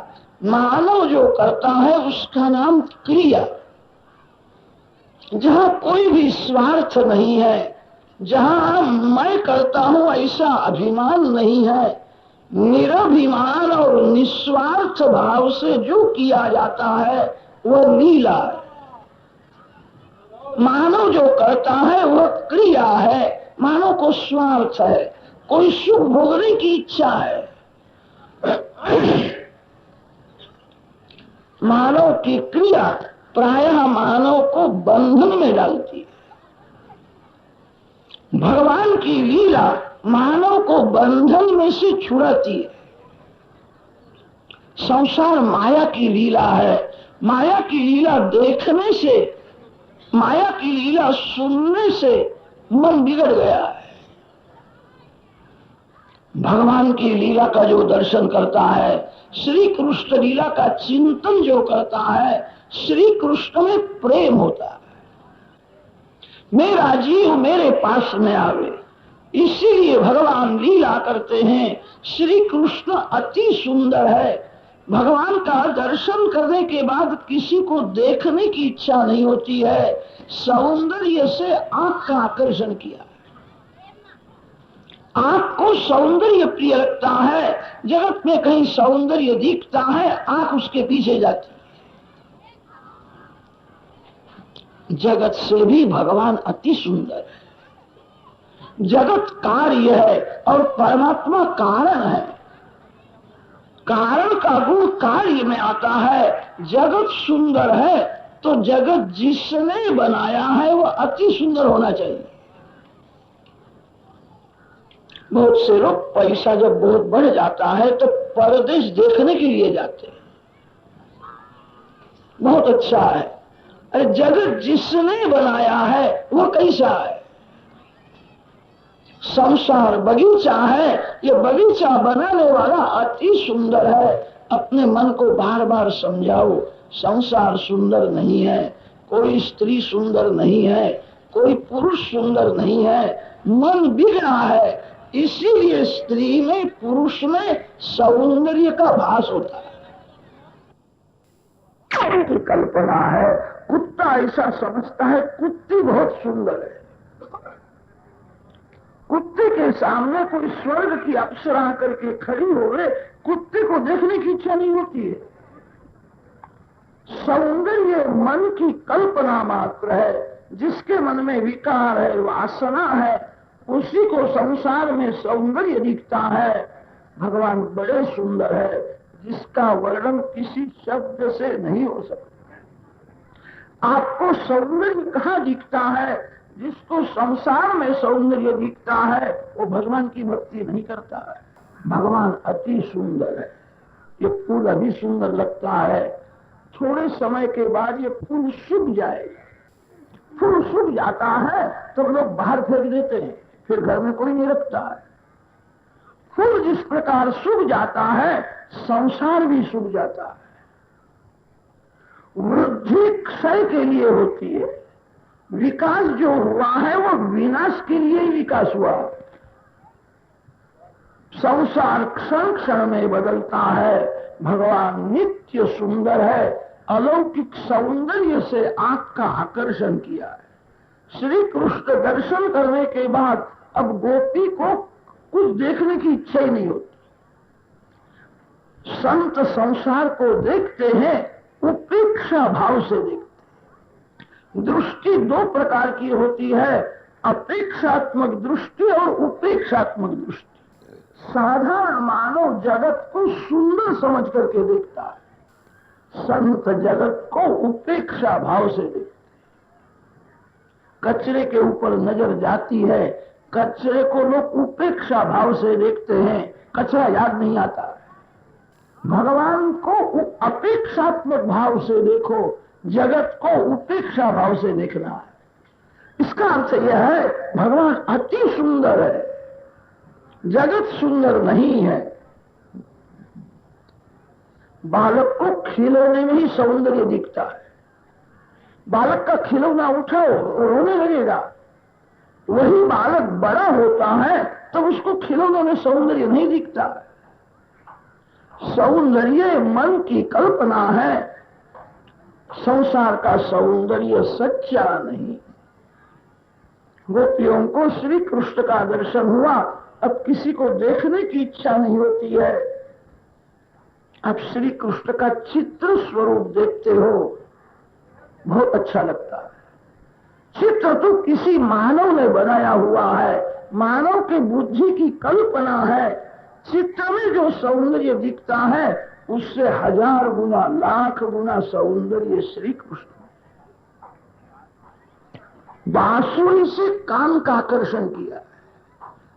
मानव जो करता है उसका नाम क्रिया। जहां कोई भी स्वार्थ नहीं है, जहां मैं करता हूं ऐसा अभिमान नहीं है, निरभिमान और निस्वार्थ भाव से जो किया जाता है वह लीला है। मानव जो करता है वह क्रिया है। मानव को स्वार्थ है, कोई सुख भोगने की इच्छा है। मानव की क्रिया प्रायः मानव को बंधन में डालती है। भगवान की लीला मानव को बंधन में से छुड़ाती है। संसार माया की लीला है। माया की लीला देखने से, माया की लीला सुनने से मन बिगड़ गया है। भगवान की लीला का जो दर्शन करता है, श्री कृष्ण लीला का चिंतन जो करता है, श्री कृष्ण में प्रेम होता है। मेरा जीव मेरे पास में आवे, इसीलिए भगवान लीला करते हैं। श्री कृष्ण अति सुंदर है। भगवान का दर्शन करने के बाद किसी को देखने की इच्छा नहीं होती है। सौंदर्य से आंख का आकर्षण किया, आंख को सौंदर्य प्रिय लगता है। जगत में कहीं सौंदर्य दिखता है आंख उसके पीछे जाती है। जगत से भी भगवान अति सुंदर है। जगत कार्य है और परमात्मा कारण है। कारण का गुण कार्य में आता है। जगत सुंदर है तो जगत जिसने बनाया है वह अति सुंदर होना चाहिए। बहुत से लोग पैसा जब बहुत बढ़ जाता है तो परदेश देखने के लिए जाते हैं, बहुत अच्छा है। अरे जगत जिसने बनाया है वो कैसा है? संसार बगीचा है, ये बगीचा बनाने वाला अति सुंदर है। अपने मन को बार बार समझाओ, संसार सुंदर नहीं है, कोई स्त्री सुंदर नहीं है, कोई पुरुष सुंदर नहीं है, मन बिगड़ा है। इसीलिए स्त्री में पुरुष में सौंदर्य का भास होता है। की कल्पना है। कुत्ता ऐसा समझता है कुत्ती बहुत सुंदर है। कुत्ते के सामने कोई स्वर्ग की अप्सरा करके खड़ी हो गए, कुत्ते को देखने की इच्छा नहीं होती है। सौंदर्य मन की कल्पना मात्र है। जिसके मन में विकार है, वासना है, उसी को संसार में सौंदर्य दिखता है। भगवान बड़े सुंदर है, जिसका वर्णन किसी शब्द से नहीं हो सकता। आपको सौंदर्य कहाँ दिखता है? जिसको संसार में सौंदर्य दिखता है वो भगवान की भक्ति नहीं करता है। भगवान अति सुंदर है। ये फूल अभी सुंदर लगता है, थोड़े समय के बाद ये फूल सूख जाएगा। फूल सूख जाता है तो लोग बाहर फेंक देते हैं, फिर घर में कोई नहीं रखता है। फूल जिस प्रकार सूख जाता है, संसार भी सूख जाता है। वृद्धि क्षय के लिए होती है, विकास जो हुआ है वो विनाश के लिए ही विकास हुआ। संसार क्षण क्षण में बदलता है, भगवान नित्य सुंदर है। अलौकिक सौंदर्य से आंख का आकर्षण किया है। श्री कृष्ण दर्शन करने के बाद अब गोपी को कुछ देखने की इच्छा ही नहीं होती। संत संसार को देखते हैं, उपेक्षा भाव से देखते हैं। दृष्टि दो प्रकार की होती है, अपेक्षात्मक दृष्टि और उपेक्षात्मक दृष्टि। साधारण मानव जगत को सुंदर समझ करके देखता है, संत जगत को उपेक्षा भाव से देखते। कचरे के ऊपर नजर जाती है, कचरे को लोग उपेक्षा भाव से देखते हैं, कचरा याद नहीं आता। भगवान को अपेक्षात्मक भाव से देखो, जगत को उपेक्षा भाव से देखना है। इसका अर्थ यह है भगवान अति सुंदर है, जगत सुंदर नहीं है। बालक को खिलौने में ही सौंदर्य दिखता है। बालक का खिलौना उठाओ और रोने लगेगा। वही बालक बड़ा होता है तो उसको खिलौने में सौंदर्य नहीं दिखता। सौंदर्य मन की कल्पना है, संसार का सौंदर्य सच्चा नहीं। गोपियों को श्री कृष्ण का दर्शन हुआ, अब किसी को देखने की इच्छा नहीं होती है। अब श्री कृष्ण का चित्र स्वरूप देखते हो, बहुत अच्छा लगता है। चित्र तो किसी मानव ने बनाया हुआ है, मानव की बुद्धि की कल्पना है। चित्र में जो सौंदर्य दिखता है उससे 1000 गुना, लाख गुना सौंदर्य श्री कृष्ण। बांसुरी से कान का आकर्षण किया,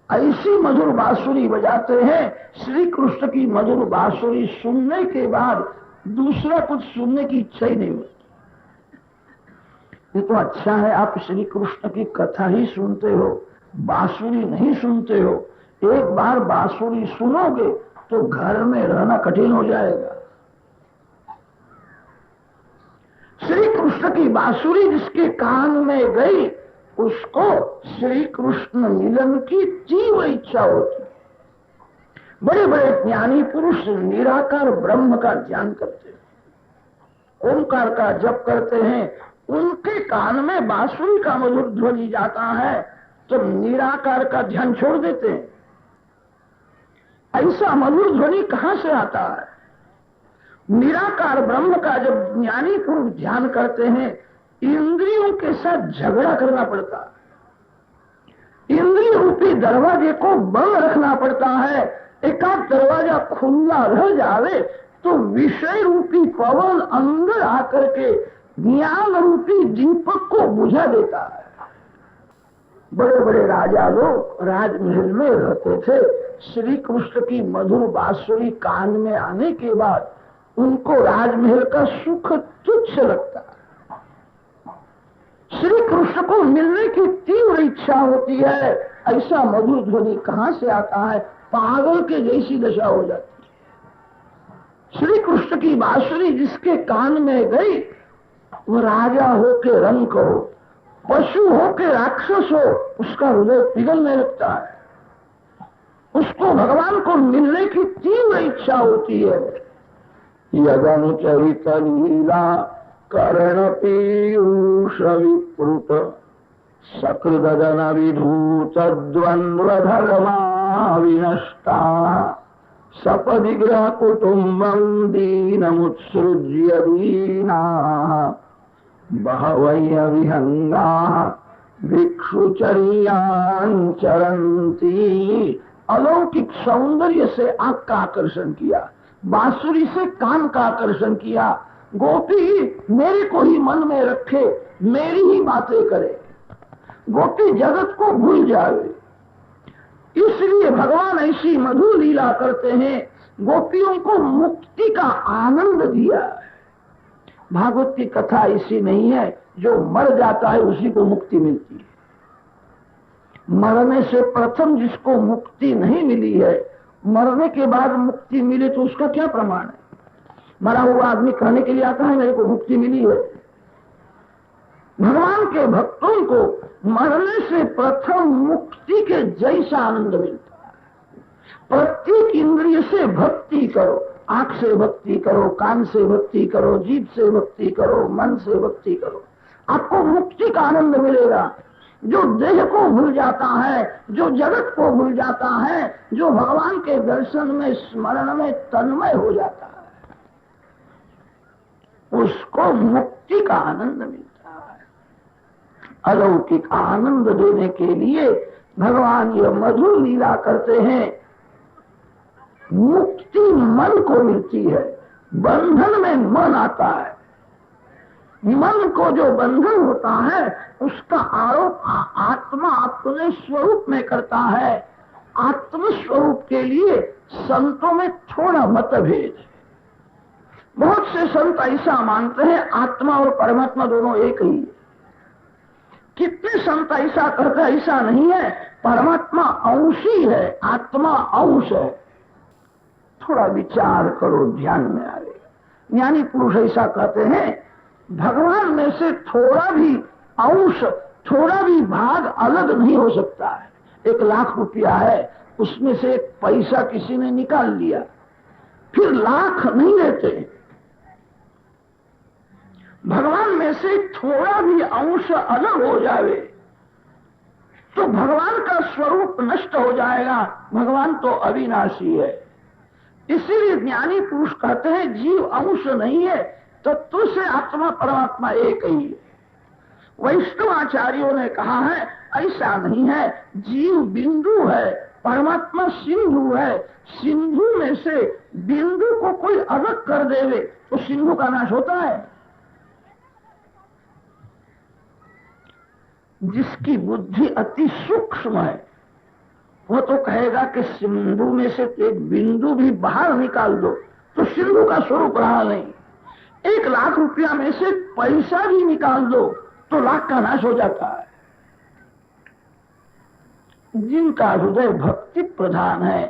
ऐसी मधुर बांसुरी बजाते हैं। श्री कृष्ण की मधुर बांसुरी सुनने के बाद दूसरा कुछ सुनने की इच्छा ही नहीं होती। ये तो अच्छा है आप श्री कृष्ण की कथा ही सुनते हो, बांसुरी नहीं सुनते हो। एक बार बांसुरी सुनोगे तो घर में रहना कठिन हो जाएगा। श्री कृष्ण की बांसुरी जिसके कान में गई, उसको श्री कृष्ण मिलन की तीव्र इच्छा होती है। बड़े बड़े ज्ञानी पुरुष निराकार ब्रह्म का ध्यान करते हैं, ओंकार का जप करते हैं। उनके कान में बांसुरी का मधुर ध्वनि जाता है तो निराकार का ध्यान छोड़ देते हैं। ऐसा मधुर ध्वनि कहां से आता है? निराकार ब्रह्म का जब ज्ञानी पुरुष ध्यान करते हैं, इंद्रियों के साथ झगड़ा करना पड़ता है। इंद्रिय रूपी दरवाजे को बंद रखना पड़ता है। एकाध दरवाजा खुला रह जावे तो विषय रूपी पवन अंदर आकर के ज्ञान रूपी दीपक को बुझा देता है। बड़े बड़े राजा लोग राजमहल में रहते थे। श्री कृष्ण की मधुर बांसुरी कान में आने के बाद उनको राजमहल का सुख तुच्छ लगता है। श्री कृष्ण को मिलने की तीव्र इच्छा होती है। ऐसा मधुर ध्वनि कहां से आता है? पागल के जैसी दशा हो जाती है। श्री कृष्ण की बांसुरी जिसके कान में गई, वो राजा हो के रंक हो, पशु हो के राक्षस हो, उसका हृदय पिघलने लगता है। उसको भगवान को मिलने की तीव्र इच्छा होती है। यदनुचरित लीला कर्ण पीयूष विप्रुत सकृदन विधूत द्वंद्व धर्मा विनष्टा सपदिग्रह कुटुम्बं दीनमुत्सृज्य दीना बहवय विहंगा भिक्षुचर्यां चरन्ति। अलौकिक सौंदर्य से आंख का आकर्षण किया, बांसुरी से कान का आकर्षण किया। गोपी मेरे को ही मन में रखे, मेरी ही बातें करे। गोपी जगत को भूल जावे। इसलिए भगवान ऐसी मधुर लीला करते हैं, गोपियों को मुक्ति का आनंद दिया है। भागवत की कथा ऐसी नहीं है जो मर जाता है उसी को मुक्ति मिलती है। मरने से प्रथम जिसको मुक्ति नहीं मिली है, मरने के बाद मुक्ति मिले तो उसका क्या प्रमाण है? मरा हुआ आदमी कहने के लिए आता है मेरे को मुक्ति मिली है। भगवान के भक्तों को मरने से प्रथम मुक्ति के जैसा आनंद मिलता है। प्रत्येक इंद्रिय से भक्ति करो, आंख से भक्ति करो, कान से भक्ति करो, जीभ से भक्ति करो, मन से भक्ति करो, आपको मुक्ति का आनंद मिलेगा। जो देह को भूल जाता है, जो जगत को भूल जाता है, जो भगवान के दर्शन में स्मरण में तन्मय हो जाता है, उसको मुक्ति का आनंद मिलता है। अलौकिक आनंद देने के लिए भगवान ये मधुर लीला करते हैं। मुक्ति मन को मिलती है, बंधन में मन आता है। मन को जो बंधन होता है उसका आरोप आत्मा अपने स्वरूप में करता है। आत्म स्वरूप के लिए संतों में थोड़ा मतभेद है। बहुत से संत ऐसा मानते हैं आत्मा और परमात्मा दोनों एक ही है। कितने संत ऐसा कहते हैं ऐसा नहीं है, परमात्मा अंशी है, आत्मा अंश है। थोड़ा विचार करो, ध्यान में आएगा। ज्ञानी पुरुष ऐसा कहते हैं भगवान में से थोड़ा भी अंश, थोड़ा भी भाग अलग नहीं हो सकता है। 1 लाख रुपया है, उसमें से एक पैसा किसी ने निकाल लिया, फिर लाख नहीं रहते। भगवान में से थोड़ा भी अंश अलग हो जावे तो भगवान का स्वरूप नष्ट हो जाएगा। भगवान तो अविनाशी है। इसीलिए ज्ञानी पुरुष कहते हैं जीव अंश नहीं है, तत्व से आत्मा परमात्मा एक ही है। वैष्णवाचार्यों ने कहा है ऐसा नहीं है, जीव बिंदु है, परमात्मा सिंधु है। सिंधु में से बिंदु को कोई अलग कर देवे तो सिंधु का नाश होता है। जिसकी बुद्धि अति सूक्ष्म है वो तो कहेगा कि सिंधु में से एक बिंदु भी बाहर निकाल दो तो सिंधु का स्वरूप रहा नहीं। 1 लाख रुपया में से पैसा भी निकाल दो तो लाख का नाश हो जाता है। जिनका हृदय भक्ति प्रधान है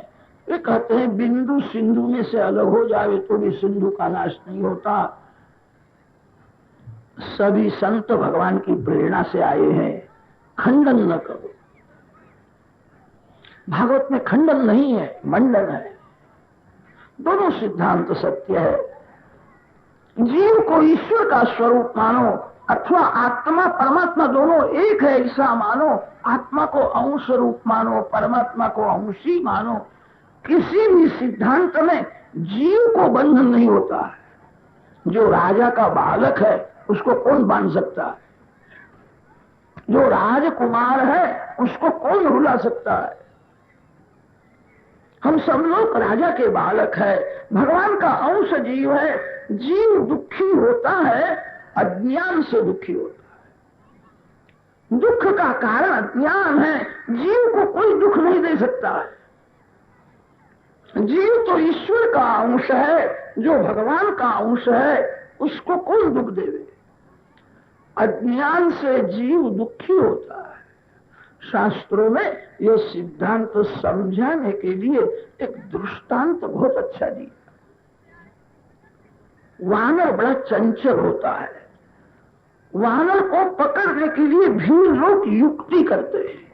वे कहते हैं बिंदु सिंधु में से अलग हो जाए तो भी सिंधु का नाश नहीं होता। सभी संत भगवान की प्रेरणा से आए हैं, खंडन न करो। भागवत में खंडन नहीं है, मंडन है। दोनों सिद्धांत सत्य है। जीव को ईश्वर का स्वरूप मानो अथवा आत्मा परमात्मा दोनों एक है ऐसा मानो। आत्मा को अंश रूप मानो, परमात्मा को अंशी मानो। किसी भी सिद्धांत में जीव को बंधन नहीं होता है। जो राजा का बालक है उसको कौन बांध सकता है? जो राजकुमार है उसको कौन रुला सकता है? हम सब लोग राजा के बालक है, भगवान का अंश जीव है। जीव दुखी होता है, अज्ञान से दुखी होता है। दुख का कारण अज्ञान है। जीव को कोई दुख नहीं दे सकता है। जीव तो ईश्वर का अंश है, जो भगवान का अंश है उसको कौन दुख देवे? अज्ञान से जीव दुखी होता है। शास्त्रों में यह सिद्धांत समझाने के लिए एक दृष्टांत बहुत अच्छा दिया। वानर बड़ा चंचल होता है। वानर को पकड़ने के लिए भीड़ लोग युक्ति करते हैं।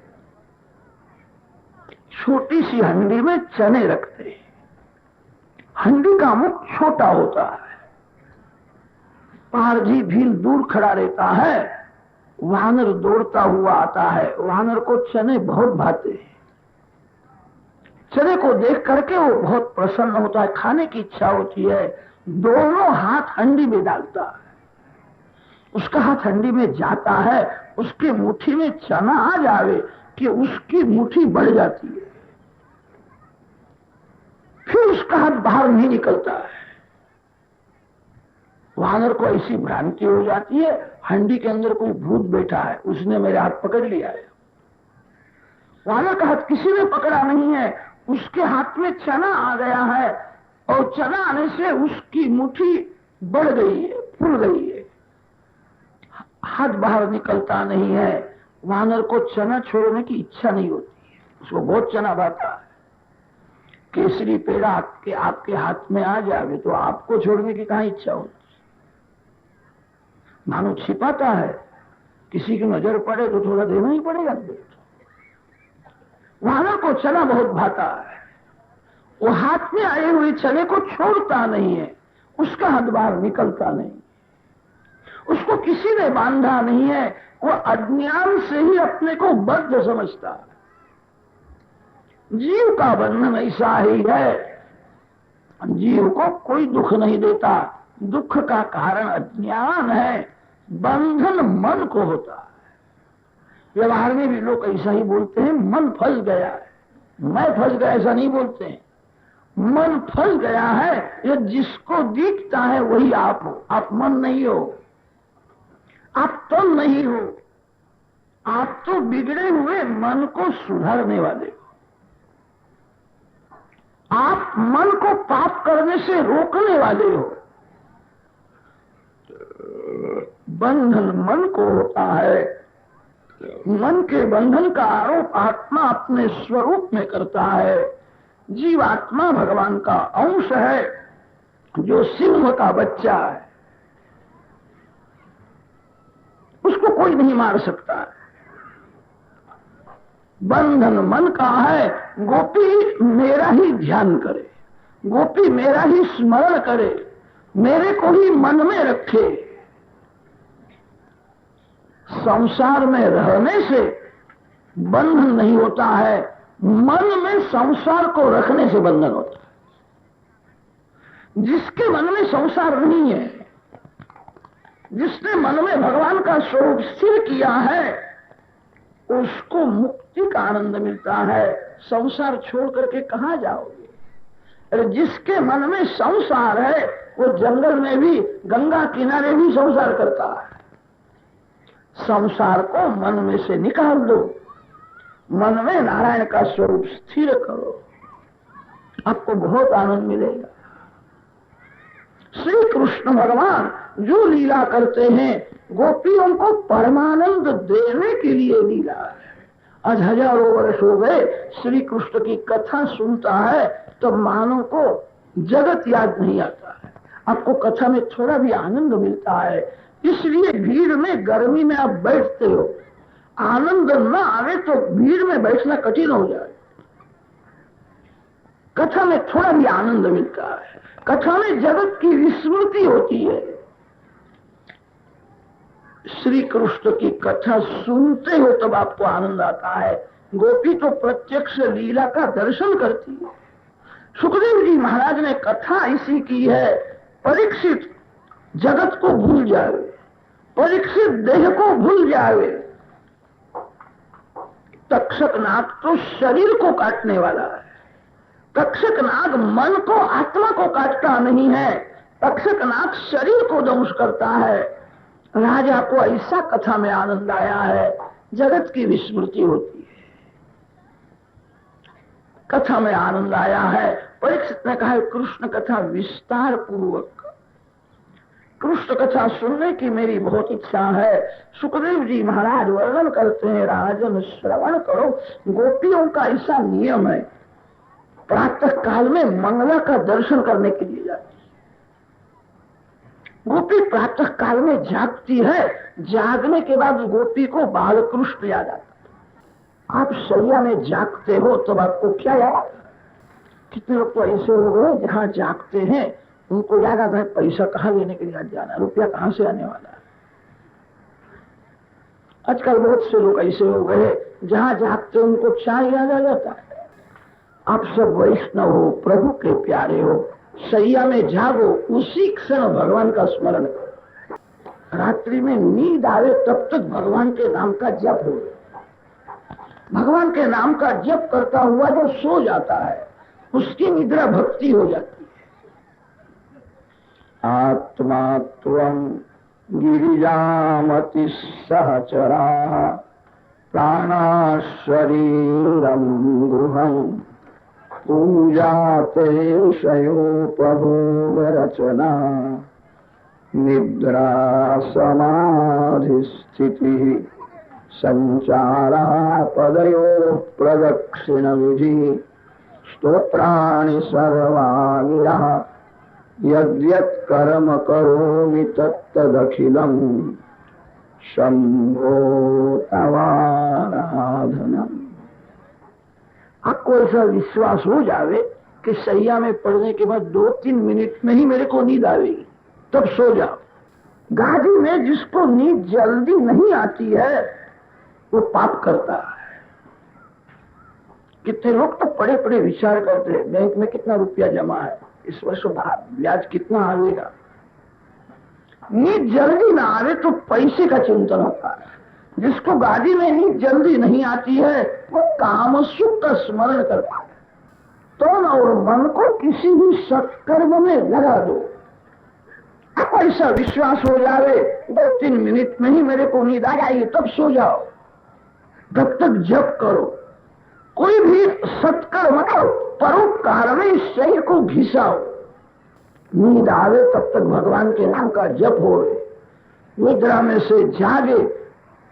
छोटी सी हंडी में चने रखते हैं। हंडी का मुख छोटा होता है। पारजी भील दूर खड़ा रहता है। वानर दौड़ता हुआ आता है। वानर को चने बहुत भाते हैं। चने को देख करके वो बहुत प्रसन्न होता है, खाने की इच्छा होती है। दोनों हाथ हंडी में डालता है। उसका हाथ हंडी में जाता है, उसकी मुट्ठी में चना आ जावे कि उसकी मुट्ठी बढ़ जाती है। फिर उसका हाथ बाहर नहीं निकलता है। वानर को ऐसी भ्रांति हो जाती है, हंडी के अंदर कोई भूत बैठा है, उसने मेरे हाथ पकड़ लिया है। वानर का हाथ किसी ने पकड़ा नहीं है, उसके हाथ में चना आ गया है और चना आने से उसकी मुट्ठी बढ़ गई है, फूल गई है, हाथ बाहर निकलता नहीं है। वानर को चना छोड़ने की इच्छा नहीं होती है, उसको बहुत चना भाता है। केसरी पेड़ा आपके हाथ में आ जाए तो आपको छोड़ने की कहां इच्छा होती, मानो छिपाता है, किसी की नजर पड़े तो थोड़ा देना ही पड़ेगा। वानर को चना बहुत भाता है, वो हाथ में आए हुए चने को छोड़ता नहीं है, उसका हाथ बाहर निकलता नहीं, उसको किसी ने बांधा नहीं है, वो अज्ञान से ही अपने को बद्ध समझता है। जीव का बंधन ऐसा ही है, जीव को कोई दुख नहीं देता, दुख का कारण अज्ञान है, बंधन मन को होता है। व्यवहार में भी लोग ऐसा ही बोलते हैं, मन फंस गया है, मैं फंस गया ऐसा नहीं बोलते हैं, मन फंस गया है, ये जिसको दिखता है वही आप हो, आप मन नहीं हो, आप तन नहीं हो, आप तो बिगड़े हुए मन को सुधारने वाले हो, आप मन को पाप करने से रोकने वाले हो। बंधन मन को होता है, मन के बंधन का आरोप आत्मा अपने स्वरूप में करता है। जीवात्मा भगवान का अंश है, जो सिंह का बच्चा है, उसको कोई नहीं मार सकता है। बंधन मन का है, गोपी मेरा ही ध्यान करे, गोपी मेरा ही स्मरण करे, मेरे को ही मन में रखे। संसार में रहने से बंधन नहीं होता है, मन में संसार को रखने से बंधन होता है। जिसके मन में संसार नहीं है, जिसने मन में भगवान का स्वरूप स्थिर किया है, उसको मुक्ति का आनंद मिलता है। संसार छोड़ करके कहां जाओगे? अरे जिसके मन में संसार है, वो जंगल में भी, गंगा किनारे भी संसार करता है। संसार को मन में से निकाल दो, मन में नारायण का स्वरूप स्थिर करो, आपको बहुत आनंद मिलेगा। श्री कृष्ण भगवान जो लीला करते हैं, गोपियों को परमानंद देने के लिए लीला है। आज हजारों वर्ष हो गए, श्री कृष्ण की कथा सुनता है तो मानव को जगत याद नहीं आता है, आपको कथा में थोड़ा भी आनंद मिलता है। इसलिए भीड़ में, गर्मी में आप बैठते हो, आनंद न आवे तो भीड़ में बैठना कठिन हो जाए। कथा में थोड़ा भी आनंद मिलता है, कथा में जगत की विस्मृति होती है। श्री कृष्ण की कथा सुनते हो तब आपको आनंद आता है। गोपी तो प्रत्यक्ष लीला का दर्शन करती है। सुखदेव जी महाराज ने कथा ऐसी की है, परीक्षित जगत को भूल जाए, परीक्षित देह को भूल जाए। तक्षक नाग तो शरीर को काटने वाला है, तक्षक नाग मन को, आत्मा को काटता नहीं है, तक्षक नाग शरीर को दंश करता है। राजा को ऐसा कथा में आनंद आया है, जगत की विस्मृति होती है, कथा में आनंद आया है। परीक्षित ने कहा, कृष्ण कथा विस्तार पूर्वक, कृष्ण कथा सुनने की मेरी बहुत इच्छा है। सुखदेव जी महाराज वर्णन करते हैं, राजन श्रवण करो। गोपियों का ऐसा नियम है, प्रातः काल में मंगला का दर्शन करने के लिए जाती है। गोपी प्रातः काल में जागती है, जागने के बाद गोपी को बाल कृष्ण याद आता है। आप शैया में जागते हो तो आपको क्या याद? कितने लोग तो ऐसे हो गए जहां जागते हैं उनको याद आता है पैसा कहाँ लेने के लिए आज जाना, रुपया कहां से आने वाला है। आजकल बहुत से लोग ऐसे हो गए जहां जागते उनको चाय याद आ जाता है। आप सब वैष्णव हो, प्रभु के प्यारे हो, शैया में जागो, उसी क्षण भगवान का स्मरण करो। रात्रि में नींद आवे तब तक भगवान के नाम का जप हो। भगवान के नाम का जप करता हुआ जो सो जाता है उसकी निद्रा भक्ति हो जाती है। आत्मा त्वं गिरिजामति सहचरा प्राणा शरीरं गृहं पूजाते शयोपभोग रचना निद्रा समाधि स्थिति संचारा पदयो प्रदक्षिण विधि स्तोत्राणि सर्वा गिरा यद्यत् कर्म करोमि तत्तदखिलम् शंभो तवाराधनम। आपको ऐसा विश्वास हो जावे कि सैया में पड़ने के बाद 2-3 मिनट में ही मेरे को नींद आवेगी, तब सो जाओ। गाड़ी में जिसको नींद जल्दी नहीं आती है वो पाप करता है। कितने लोग तो पड़े पड़े विचार करते हैं बैंक में कितना रुपया जमा है, इस वर्ष ब्याज कितना आएगा। नींद जल्दी ना आवे तो पैसे का चिंतन होता है। जिसको गाड़ी में नींद जल्दी नहीं आती है वो काम सुख का स्मरण करता है। तो और मन को किसी भी सत्कर्म में लगा दो। अब ऐसा विश्वास हो जावे 2-3 मिनट में ही मेरे को नींद आ जाएगी, तब सो जाओ। जब तक जप करो, कोई भी सत्कर्म करो, परोपकार में इस शरीर को घिसाओ। नींद आवे तब तक भगवान के नाम का जप हो। निद्रा में से जागे,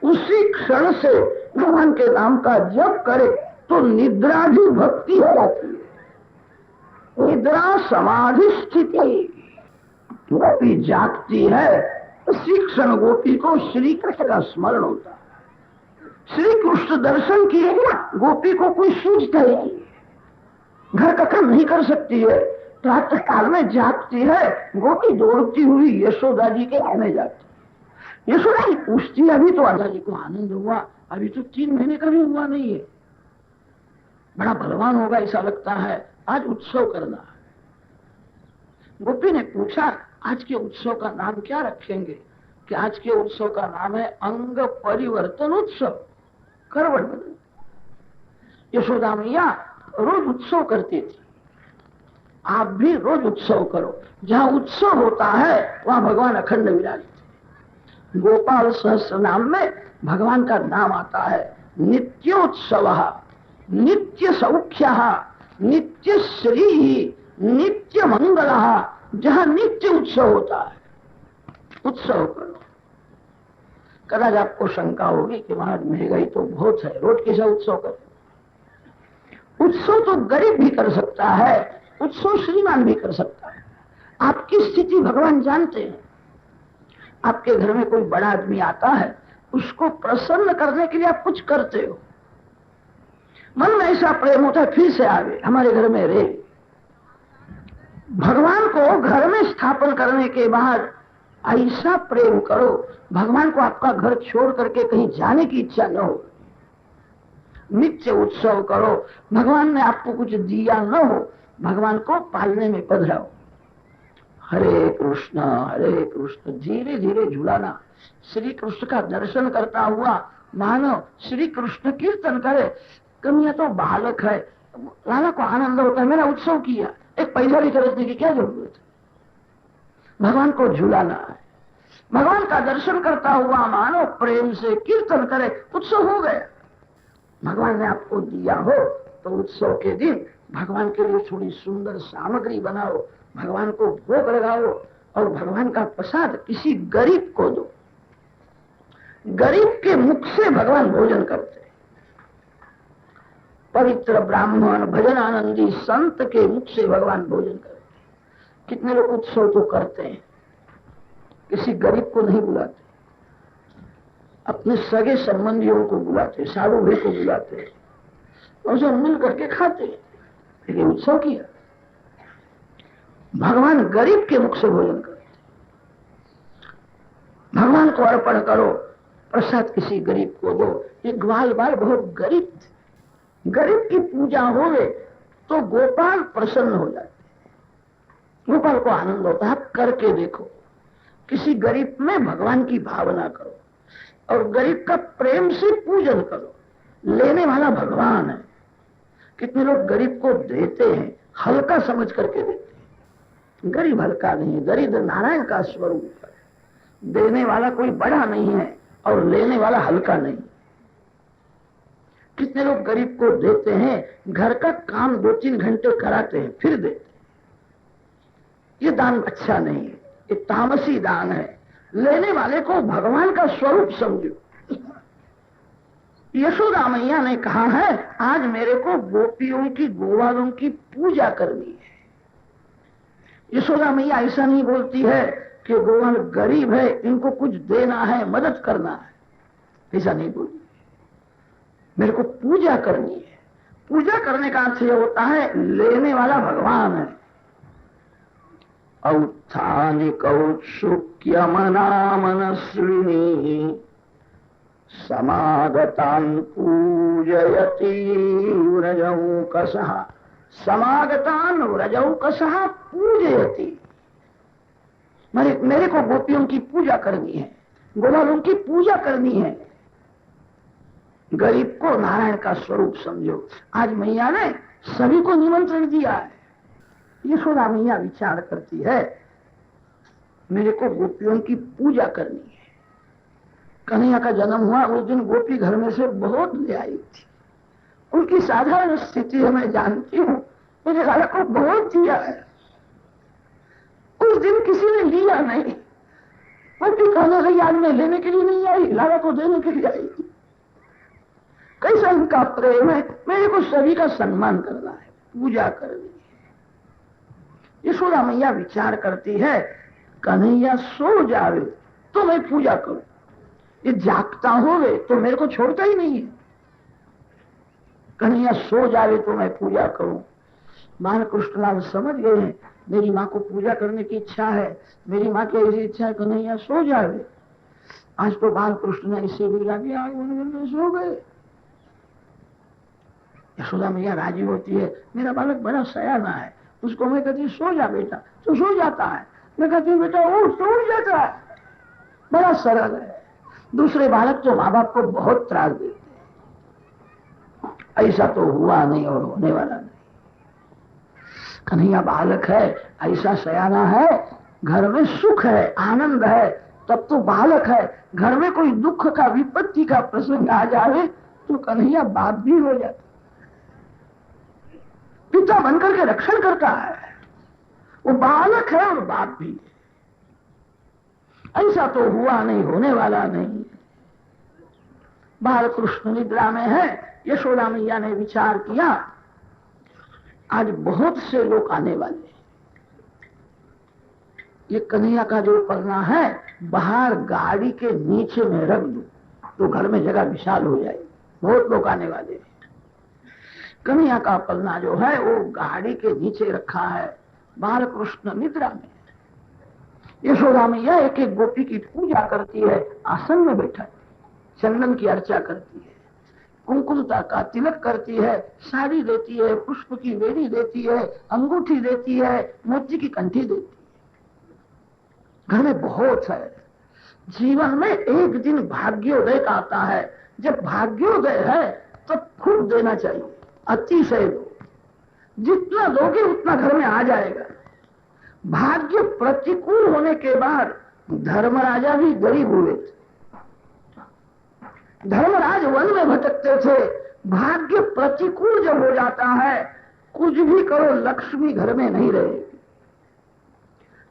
उसी क्षण से भगवान के नाम का जप करे तो निद्रा भी भक्ति हो जाती है। निद्रा समाधि स्थिति। गोपी जागती है, उसी क्षण गोपी को श्री कृष्ण का स्मरण होता है। श्री कृष्ण दर्शन किए ना, गोपी को कोई सूझता ही नहीं, घर का काम नहीं कर सकती है। प्रातः काल में जागती है, गोपी दौड़ती हुई यशोदा जी के आने जाती। यशोदा जी पूछती है, अभी तो राजा जी को आनंद हुआ, अभी तो 3 महीने का भी हुआ नहीं है, बड़ा बलवान होगा ऐसा लगता है, आज उत्सव करना है। गोपी ने पूछा, आज के उत्सव का नाम क्या रखेंगे? कि आज के उत्सव का नाम है अंग परिवर्तन उत्सव, करवट बदल। यशोदा मैया रोज उत्सव करती थी, आप भी रोज उत्सव करो। जहां उत्सव होता है वहां भगवान अखंड विराजित। गोपाल सहस्त्र नाम में भगवान का नाम आता है। नित्योत्सव, नित्य सौख्य, नित्य श्री, नित्य मंगल। जहां नित्य उत्सव होता है उत्सव करो। कदाच आपको शंका होगी कि महाराज महंगाई तो बहुत है, रोज कैसा उत्सव करें? उत्सव तो गरीब भी कर सकता है, उत्सव श्रीमान भी कर सकता है। आपकी स्थिति भगवान जानते हैं। आपके घर में कोई बड़ा आदमी आता है, उसको प्रसन्न करने के लिए आप कुछ करते हो, मन में ऐसा प्रेम होता है फिर से आवे, हमारे घर में रहे। भगवान को घर में स्थापन करने के बाद ऐसा प्रेम करो, भगवान को आपका घर छोड़ करके कहीं जाने की इच्छा न हो। नित्य उत्सव करो। भगवान ने आपको कुछ दिया न हो, भगवान को पालने में पधराओ। हरे कृष्ण धीरे धीरे झुलाना। श्री कृष्ण का दर्शन करता हुआ मानव श्री कृष्ण कीर्तन करे। कमियां तो बालक है, लाला को आनंद होता है, मेरा उत्सव किया, एक पैसा भी खरीदने की क्या जरूरत है? भगवान को झुलाना है। भगवान का दर्शन करता हुआ मानव प्रेम से कीर्तन करे, उत्सव हो गया। भगवान ने आपको दिया हो तो उत्सव के दिन भगवान के लिए थोड़ी सुंदर सामग्री बनाओ, भगवान को भोग लगाओ और भगवान का प्रसाद किसी गरीब को दो। गरीब के मुख से भगवान भोजन करते। पवित्र ब्राह्मण भजन आनंदी संत के मुख से भगवान भोजन करते। कितने लोग उत्सव तो करते हैं, किसी गरीब को नहीं बुलाते, अपने सगे संबंधियों को बुलाते, साधु भाई को बुलाते और सब मिल करके खाते, लेकिन उत्सव किया। भगवान गरीब के मुख से भोजन करते। भगवान को अर्पण करो, प्रसाद किसी गरीब को दो। ये ग्वाल बाल बहुत गरीब थे, गरीब की पूजा होवे तो गोपाल प्रसन्न हो जाते, गोपाल को आनंद होता है। आप करके देखो, किसी गरीब में भगवान की भावना करो और गरीब का प्रेम से पूजन करो। लेने वाला भगवान है। कितने लोग गरीब को देते हैं, हल्का समझ करके देते हैं, गरीब हल्का नहीं है, दरिद्र नारायण का स्वरूप है। देने वाला कोई बड़ा नहीं है और लेने वाला हल्का नहीं। कितने लोग गरीब को देते हैं, घर का काम 2-3 घंटे कराते हैं फिर देते। ये दान अच्छा नहीं है, ये तामसी दान है। लेने वाले को भगवान का स्वरूप समझो। यशोदा मैया ने कहा है आज मेरे को गोपियों की गोवालों की पूजा करनी है। यशोदा मैया ऐसा नहीं बोलती है कि गोवाल गरीब है, इनको कुछ देना है, मदद करना है, ऐसा नहीं बोलती। मेरे को पूजा करनी है। पूजा करने का अर्थ यह होता है लेने वाला भगवान है। औत्थानिकौत्सुक्यमना मनस्विनी समागतान् पूजयति व्रजौकसः। समागतान् व्रजौकसः पूजयति। मेरे को गोपियों की पूजा करनी है, गोपालों की पूजा करनी है। गरीब को नारायण का स्वरूप समझो। आज मैया ने सभी को निमंत्रण दिया है। यशोदा मैया विचार करती है मेरे को गोपियों की पूजा करनी है। कन्हैया का जन्म हुआ उस दिन गोपी घर में से बहुत ले आई थी। उनकी साधारण स्थिति है मैं जानती हूँ, मेरे लाला को बहुत दिया है। उस दिन किसी ने लिया नहीं। गोपी कहने लगी आज मैं लेने के लिए नहीं आई, लाला को देने के लिए आई। कैसा इनका प्रेम है। मेरे को सभी का सम्मान करना है, पूजा करनी है। यशोदा मैया विचार करती है कन्हैया सो जावे तो मैं पूजा करूं, ये जागता होवे तो मेरे को छोड़ता ही नहीं है। कन्हैया सो जावे तो मैं पूजा करूं। बाल कृष्णलाल समझ गए हैं मेरी माँ को पूजा करने की इच्छा है, मेरी माँ की ऐसी इच्छा है कन्हैया सो जावे। आज तो बाल कृष्ण ने इसे भी लगे आगे सो गए। यशोदा मैया राजी होती है, मेरा बालक बड़ा सयाना है, उसको मैं कहती सो जा बेटा तो सो जाता है, मैं कहती हूँ बेटा उठ तो उठ जाता है, बड़ा सरल है। दूसरे बालक तो माँ बाप को बहुत त्रास देते हैं। ऐसा तो हुआ नहीं और होने वाला नहीं। कन्हैया बालक है, ऐसा सयाना है, घर में सुख है, आनंद है, तब तो बालक है। घर में कोई दुख का विपत्ति का प्रसंग आ जाए तो कन्हैया बाप भी हो जाता, पिता बनकर के रक्षण करता है। वो बालक है और बाप भी है। ऐसा तो हुआ नहीं, होने वाला नहीं। बाल कृष्ण निद्रा में है। यशोदा मैया ने विचार किया आज बहुत से लोग आने वाले हैं, ये कन्हैया का जो पलना है बाहर गाड़ी के नीचे में रख दूं तो घर में जगह विशाल हो जाएगी, बहुत लोग आने वाले हैं। कन्हैया का पलना जो है वो गाड़ी के नीचे रखा है। बाल कृष्ण निद्रा में। यशोदा मैया एक एक गोपी की पूजा करती है, आसन में बैठा है, चंदन की अर्चा करती है, कुंकुमता का तिलक करती है, साड़ी देती है, पुष्प की वेणी देती है, अंगूठी देती है, मोती की कंठी देती है। घर में बहुत है। जीवन में एक दिन भाग्योदय का आता है। जब भाग्योदय है तो खूब देना चाहिए, अतिशय दो, जितना दोगे उतना घर में आ जाएगा। भाग्य प्रतिकूल होने के बाद धर्मराजा भी गरीब हुए थे। धर्मराज वन में भटकते थे। भाग्य प्रतिकूल जब हो जाता है कुछ भी करो लक्ष्मी घर में नहीं रहेगी।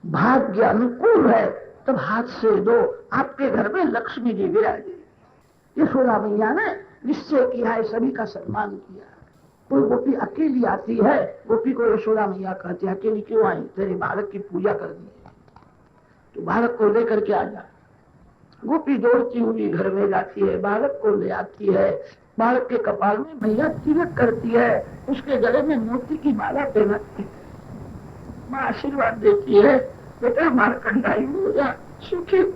भाग्य अनुकूल है तब हाथ से दो, आपके घर में लक्ष्मी जी विराजे। यशोदा मैया ने निश्चय किया है, सभी का सम्मान किया। कोई गोपी अकेली आती है, गोपी को यशोदा मैया कहती है अकेली क्यों आई, तेरे बालक की पूजा करनी है, तो बालक को लेकर के आ जा। गोपी दौड़ती हुई घर में जाती है, बालक को ले आती है, बालक के कपाल में मैया तिलक करती है, उसके गले में मोती की माला पहनाती है, माँ आशीर्वाद देती है, बेटा मारकंडाई हो जा, सुखी हो।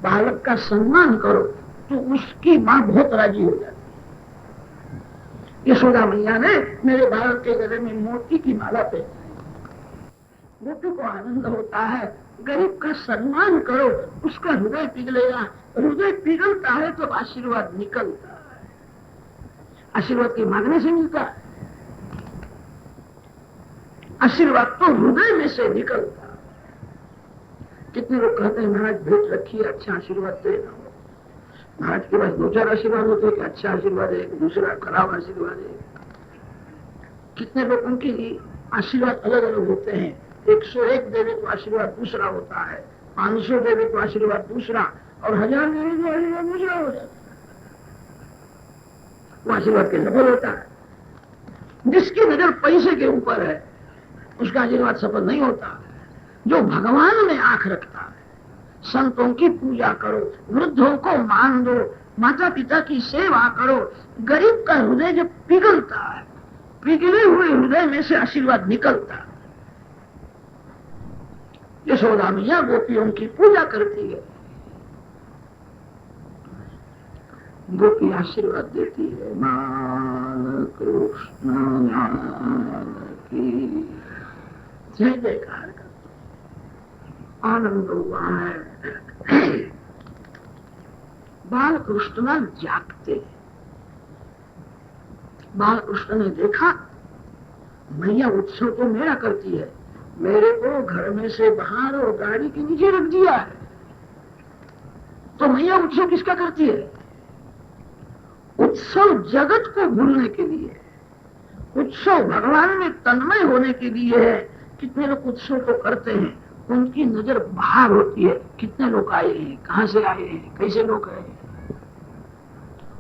बालक का सम्मान करो तो उसकी माँ बहुत राजी हो जाती। यशोदा मैया ने मेरे बालक के गले में मोती की माला पहनाई। गोपी को आनंद होता है। गरीब का सम्मान करो, उसका हृदय पिघलेगा। हृदय पिघलता है तो आशीर्वाद निकलता है। आशीर्वाद की मांगने से मिलता है। आशीर्वाद तो हृदय में से निकलता। कितने लोग कहते हैं महाराज भेंट रखिए, अच्छा आशीर्वाद देना हो। महाराज के पास 2-4 आशीर्वाद होते हैं कि अच्छा आशीर्वाद है, दूसरा खराब आशीर्वाद है। कितने लोगों के आशीर्वाद अलग अलग होते हैं। 101 देवे तो आशीर्वाद दूसरा होता है, 500 देवे तो आशीर्वाद दूसरा, और 1000 देवे तो आशीर्वाद दूसरा हो जाता है। वो आशीर्वाद के सफल होता है। जिसकी नजर पैसे के ऊपर है उसका आशीर्वाद सफल नहीं होता। जो भगवान में आंख रखता है, संतों की पूजा करो, वृद्धों को मान दो, माता पिता की सेवा करो, गरीब का हृदय जब पिघलता है, पिघले हुए हृदय में से आशीर्वाद निकलता है। यशोदा मैया गोपियों की पूजा करती है, गोपी आशीर्वाद देती है, बाल कृष्ण लाल की जय जयकार करती, आनंद हुआ है। बाल कृष्ण जागते, बाल कृष्ण ने देखा मैया उत्सव तो मेरा करती है, मेरे को घर में से बाहर और गाड़ी के नीचे रख दिया है, तो मैया उत्सव किसका करती है? उत्सव जगत को भूलने के लिए, उत्सव भगवान में तन्मय होने के लिए है। कितने लोग उत्सव तो करते हैं, उनकी नजर बाहर होती है, कितने लोग आए हैं, कहां से आए हैं, कैसे लोग आए हैं।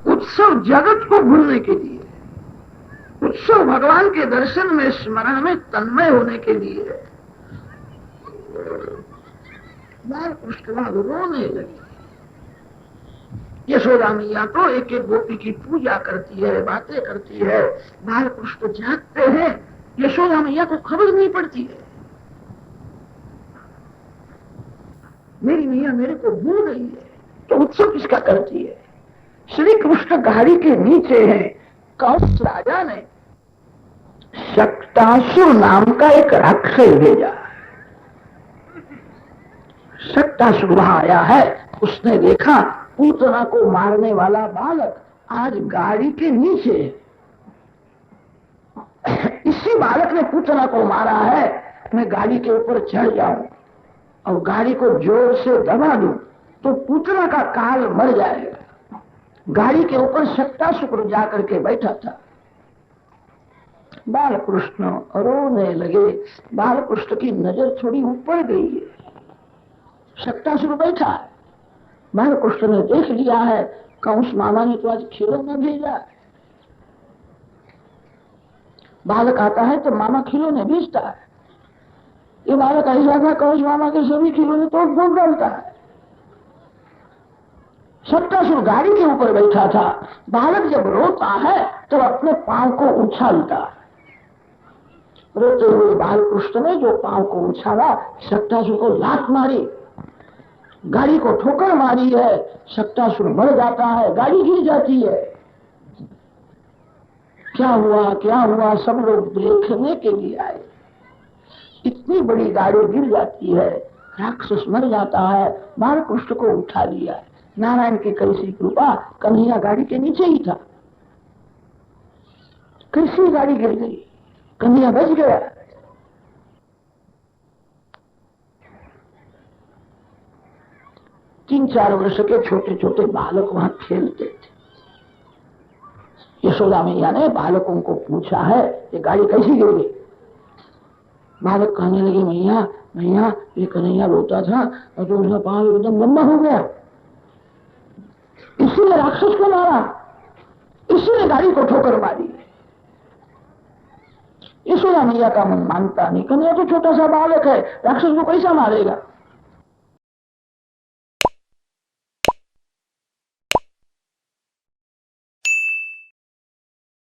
उत्सव जगत को भूलने के लिए, उत्सव भगवान के दर्शन में स्मरण में तन्मय होने के लिए। उसके बाद रोने लगी। यशोदा मैया तो एक एक गोपी की पूजा करती है, बातें करती है, बाल कृष्ण जागते हैं, यशोदा मैया को खबर नहीं पड़ती है, मेरी मैया मेरे को भूल गई है। तो उत्सव किसका करती है? श्री कृष्ण गाड़ी के नीचे है, कंस राजा ने शक्तासुर नाम का एक राक्षस भेजा। शक्तासुर वहां आया है, उसने देखा पूतना को मारने वाला बालक आज गाड़ी के नीचे, इसी बालक ने पूतना को मारा है, मैं गाड़ी के ऊपर चढ़ जाऊं और गाड़ी को जोर से दबा दूं तो पूतना का काल मर जाएगा। गाड़ी के ऊपर शक्तासुर जाकर के बैठा था। बाल कृष्ण रोने लगे। बाल कृष्ण की नजर थोड़ी ऊपर गई है, शक्तासुर बैठा है, बाल कृष्ण ने देख लिया है कंस मामा ने तो आज खिलौना भेजा है। बालक आता है तो मामा खिलौने भेजता है, ये बालक ऐसा था कंस मामा के सभी खिलौने तोड़ फोड़ डालता है। शक्तासुर गाड़ी के ऊपर बैठा था। बालक जब रोता है तो अपने पांव को उछालता है। रोते हुए बाल कृष्ण ने जो पांव को उछाला, शक्तासुर को लात मारी, गाड़ी को ठोकर मारी है, शक्तासुर मर जाता है, गाड़ी गिर जाती है। क्या हुआ क्या हुआ, सब लोग देखने के लिए आए। इतनी बड़ी गाड़ी गिर जाती है, राक्षस मर जाता है, बाल कृष्ण को उठा लिया है। नारायण की कैसी कृपा, कन्हैया गाड़ी के नीचे ही था। कैसी गाड़ी गिर गई, कन्हैया बच गया। तीन चार वर्ष के छोटे छोटे बालक वहां खेलते थे। यशोदा मैया ने बालकों को पूछा है ये गाड़ी कैसी गिर गई। बालक कहने लगे मैया मैया ये कन्हैया रोता था और तो उसका पांव एकदम लंबा हो गया, इसीने राक्षस को मारा, इसीने गाड़ी को ठोकर मारी। यशोदा मैया का मन मानता नहीं, कन्हैया तो छोटा सा बालक है, राक्षस को कैसा मारेगा।